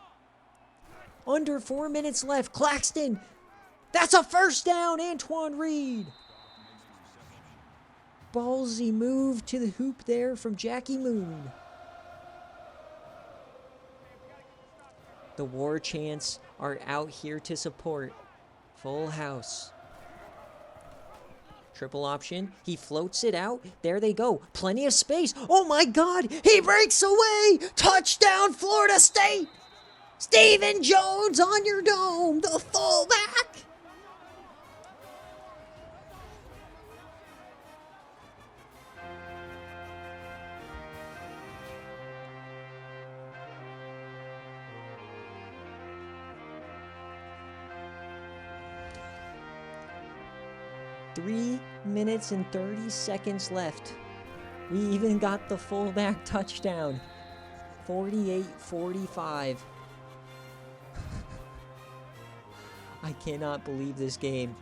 Under 4 minutes left. Claxton. That's a first down, Antoine Reed. Ballsy move to the hoop there from Jackie Moon. The War Chants are out here to support. Full house. Triple option. He floats it out. There they go. Plenty of space. Oh my God. He breaks away. Touchdown, Florida State. Stephen Jones on your dome. The fullback. 3 minutes and 30 seconds left. We even got the fullback touchdown. 48-45. I cannot believe this game.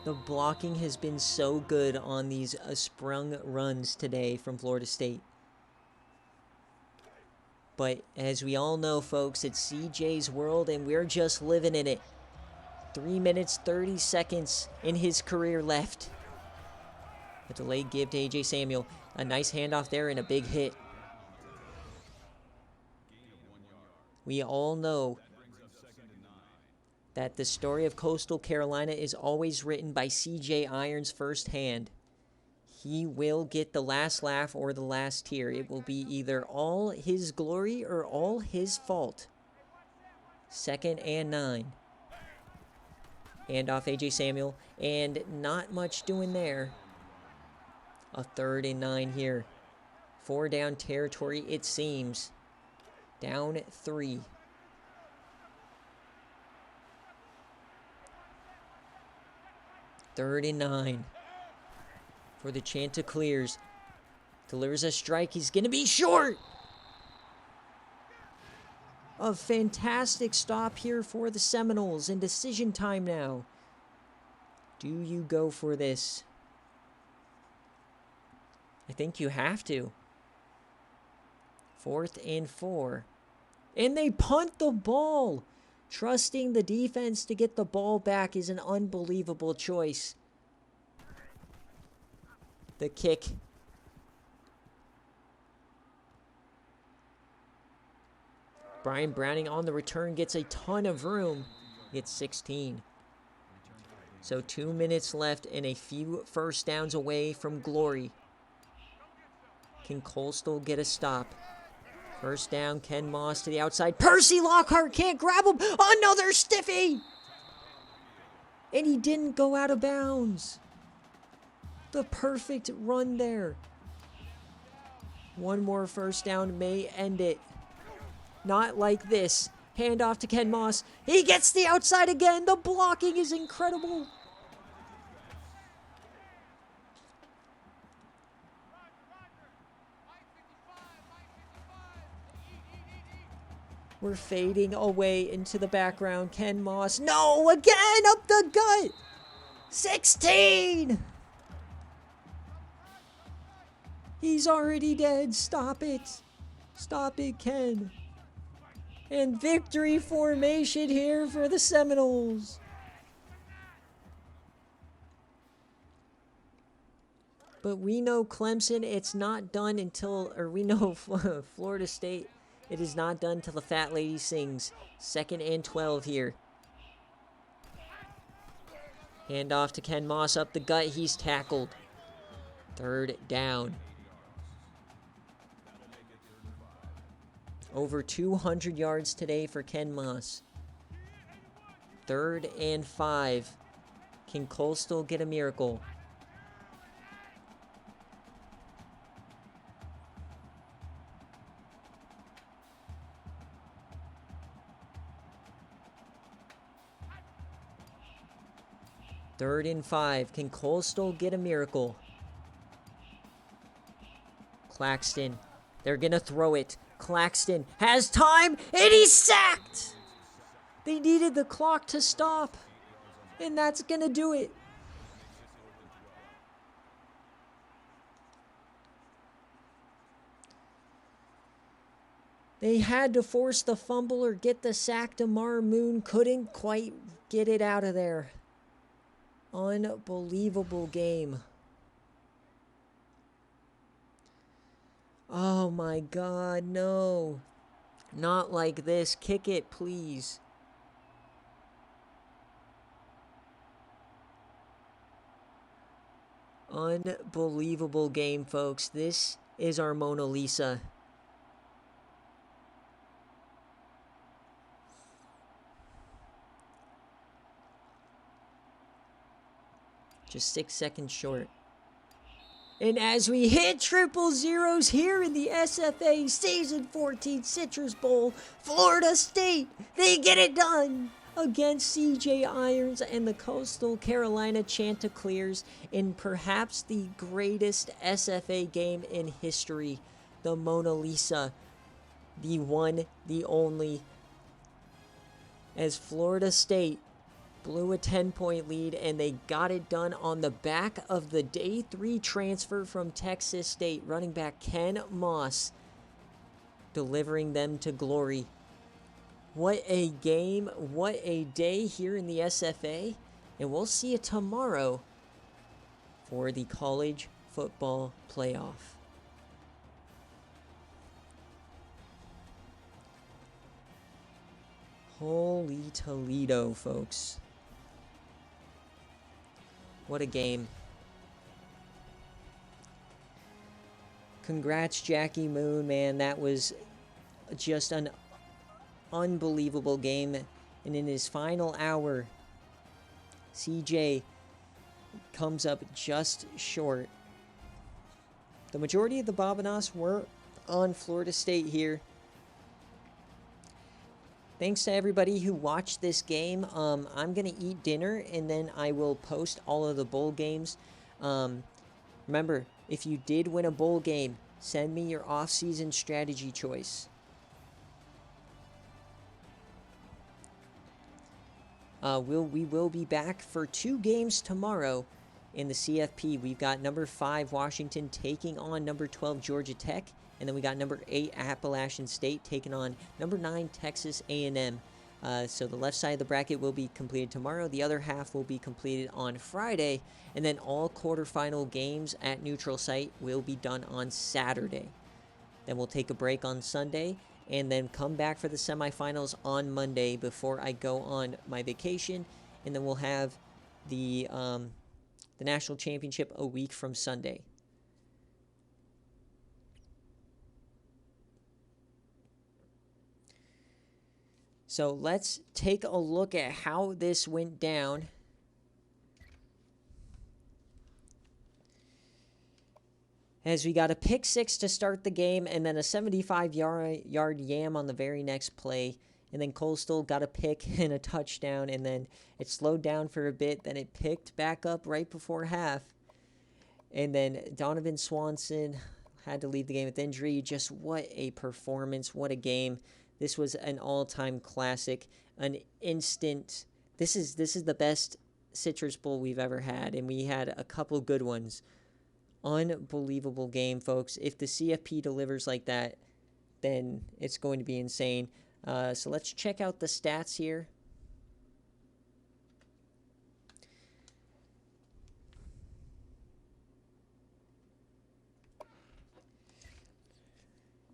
The blocking has been so good on these sprung runs today from Florida State. But as we all know, folks, it's CJ's world and we're just living in it. 3 minutes, 30 seconds in his career left. A delayed give to AJ Samuel. A nice handoff there and a big hit. We all know that the story of Coastal Carolina is always written by CJ Irons firsthand. He will get the last laugh or the last tear. It will be either all his glory or all his fault. 2nd and 9. Handoff AJ Samuel, and not much doing there. A 3rd and 9 here. 4 down territory, it seems. Down 3. Third and 9. For the Chanticleers. Delivers a strike. He's going to be short. A fantastic stop here for the Seminoles. In decision time now. Do you go for this? I think you have to. 4th and 4. And they punt the ball. Trusting the defense to get the ball back is an unbelievable choice. The kick. Brian Browning on the return gets a ton of room. Gets 16. So 2 minutes left and a few first downs away from glory. Can Coastal get a stop? First down, Ken Moss to the outside. Percy Lockhart can't grab him. Another stiffy! And he didn't go out of bounds. The perfect run there. One more first down may end it. Not like this. Handoff to Ken Moss. He gets the outside again. The blocking is incredible. We're fading away into the background. Ken Moss. No, again, up the gut. 16. He's already dead. Stop it. Stop it, Ken. And victory formation here for the Seminoles. But we know Clemson, it's not done until, or we know Florida State, it is not done till the fat lady sings. 2nd and 12 here. Handoff to Ken Moss up the gut. He's tackled. 3rd down. Over 200 yards today for Ken Moss. 3rd and 5. Can Coastal get a miracle? Third and 5. Can Coastal get a miracle? Claxton. They're going to throw it. Claxton has time, and he's sacked! They needed the clock to stop, and that's going to do it. They had to force the fumble or get the sack. DeMar Moon couldn't quite get it out of there. Unbelievable game. Oh my God, no. Not like this. Kick it, please. Unbelievable game, folks. This is our Mona Lisa. Just 6 seconds short. And as we hit triple zeros here in the SFA Season 14 Citrus Bowl, Florida State, they get it done against CJ Irons and the Coastal Carolina Chanticleers in perhaps the greatest SFA game in history, the Mona Lisa, the one, the only, as Florida State blew a 10-point lead, and they got it done on the back of the day 3 transfer from Texas State, running back Ken Moss, delivering them to glory. What a game, what a day here in the SFA, and we'll see you tomorrow for the college football playoff. Holy Toledo, folks. What a game. Congrats, Jackie Moon, man. That was just an unbelievable game. And in his final hour, CJ comes up just short. The majority of the Bobinas were on Florida State here. Thanks to everybody who watched this game. I'm going to eat dinner, and then I will post all of the bowl games. Remember, if you did win a bowl game, send me your off-season strategy choice. We will be back for 2 games tomorrow in the CFP. We've got number 5 Washington taking on number 12 Georgia Tech. And then we got number 8 Appalachian State taking on number 9 Texas A&M. So the left side of the bracket will be completed tomorrow. The other half will be completed on Friday. And then all quarterfinal games at neutral site will be done on Saturday. Then we'll take a break on Sunday and then come back for the semifinals on Monday before I go on my vacation. And then we'll have the national championship a week from Sunday. So let's take a look at how this went down. As we got a pick 6 to start the game, and then a 75-yard yam on the very next play. And then Coastal got a pick and a touchdown, and then it slowed down for a bit. Then it picked back up right before half. And then Donovan Swanson had to leave the game with injury. Just what a performance, what a game. This was an all-time classic, an instant. This is the best Citrus Bowl we've ever had, and we had a couple good ones. Unbelievable game, folks. If the CFP delivers like that, then it's going to be insane. So let's check out the stats here.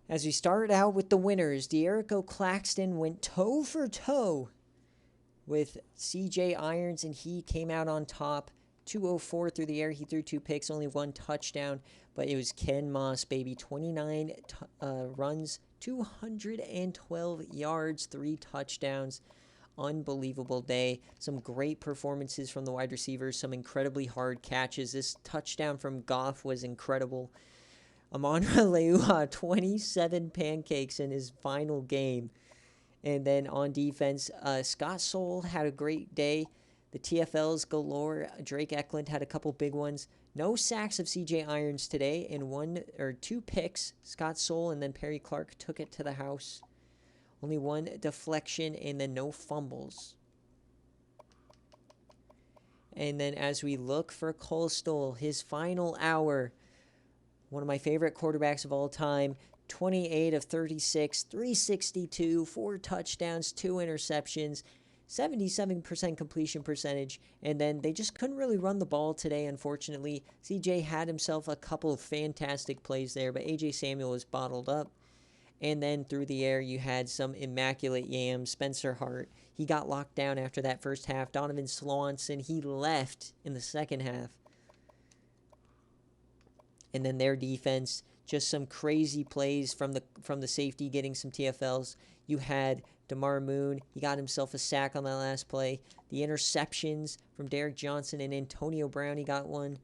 As we started out with the winners, De'Erico Claxton went toe-for-toe with CJ Irons, and he came out on top. 204 through the air. He threw 2 picks, only 1 touchdown, but it was Ken Moss, baby. 29 runs, 212 yards, 3 touchdowns. Unbelievable day. Some great performances from the wide receivers, some incredibly hard catches. This touchdown from Goff was incredible. Amon-Ra Leua, 27 pancakes in his final game. And then on defense, Scott Soule had a great day. The TFLs galore. Drake Eklund had a couple big ones. No sacks of CJ Irons today, and 2 picks. Scott Soule and then Perry Clark took it to the house. Only 1 deflection and then no fumbles. And then as we look for Coastal, his final hour, one of my favorite quarterbacks of all time, 28 of 36, 362, 4 touchdowns, 2 interceptions, 77% completion percentage, and then they just couldn't really run the ball today, unfortunately. CJ had himself a couple of fantastic plays there, but AJ Samuel was bottled up. And then through the air, you had some immaculate yams. Spencer Hart, he got locked down after that first half. Donovan Swanson, he left in the second half. And then their defense, just some crazy plays from the safety getting some TFLs. You had DeMar Moon, he got himself a sack on that last play. The interceptions from Derek Johnson and Antonio Brown, he got one.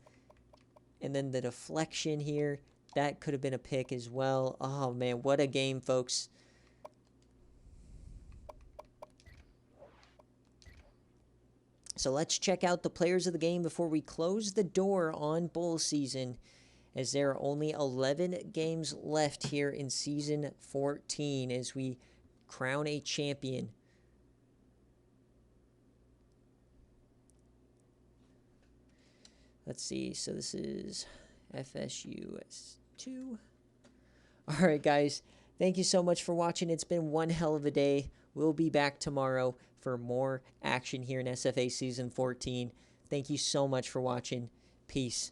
And then the deflection here, that could have been a pick as well. Oh, man, what a game, folks. So let's check out the players of the game before we close the door on bowl season, as there are only 11 games left here in Season 14 as we crown a champion. Let's see. So this is FSU 2. All right, guys. Thank you so much for watching. It's been one hell of a day. We'll be back tomorrow for more action here in SFA Season 14. Thank you so much for watching. Peace.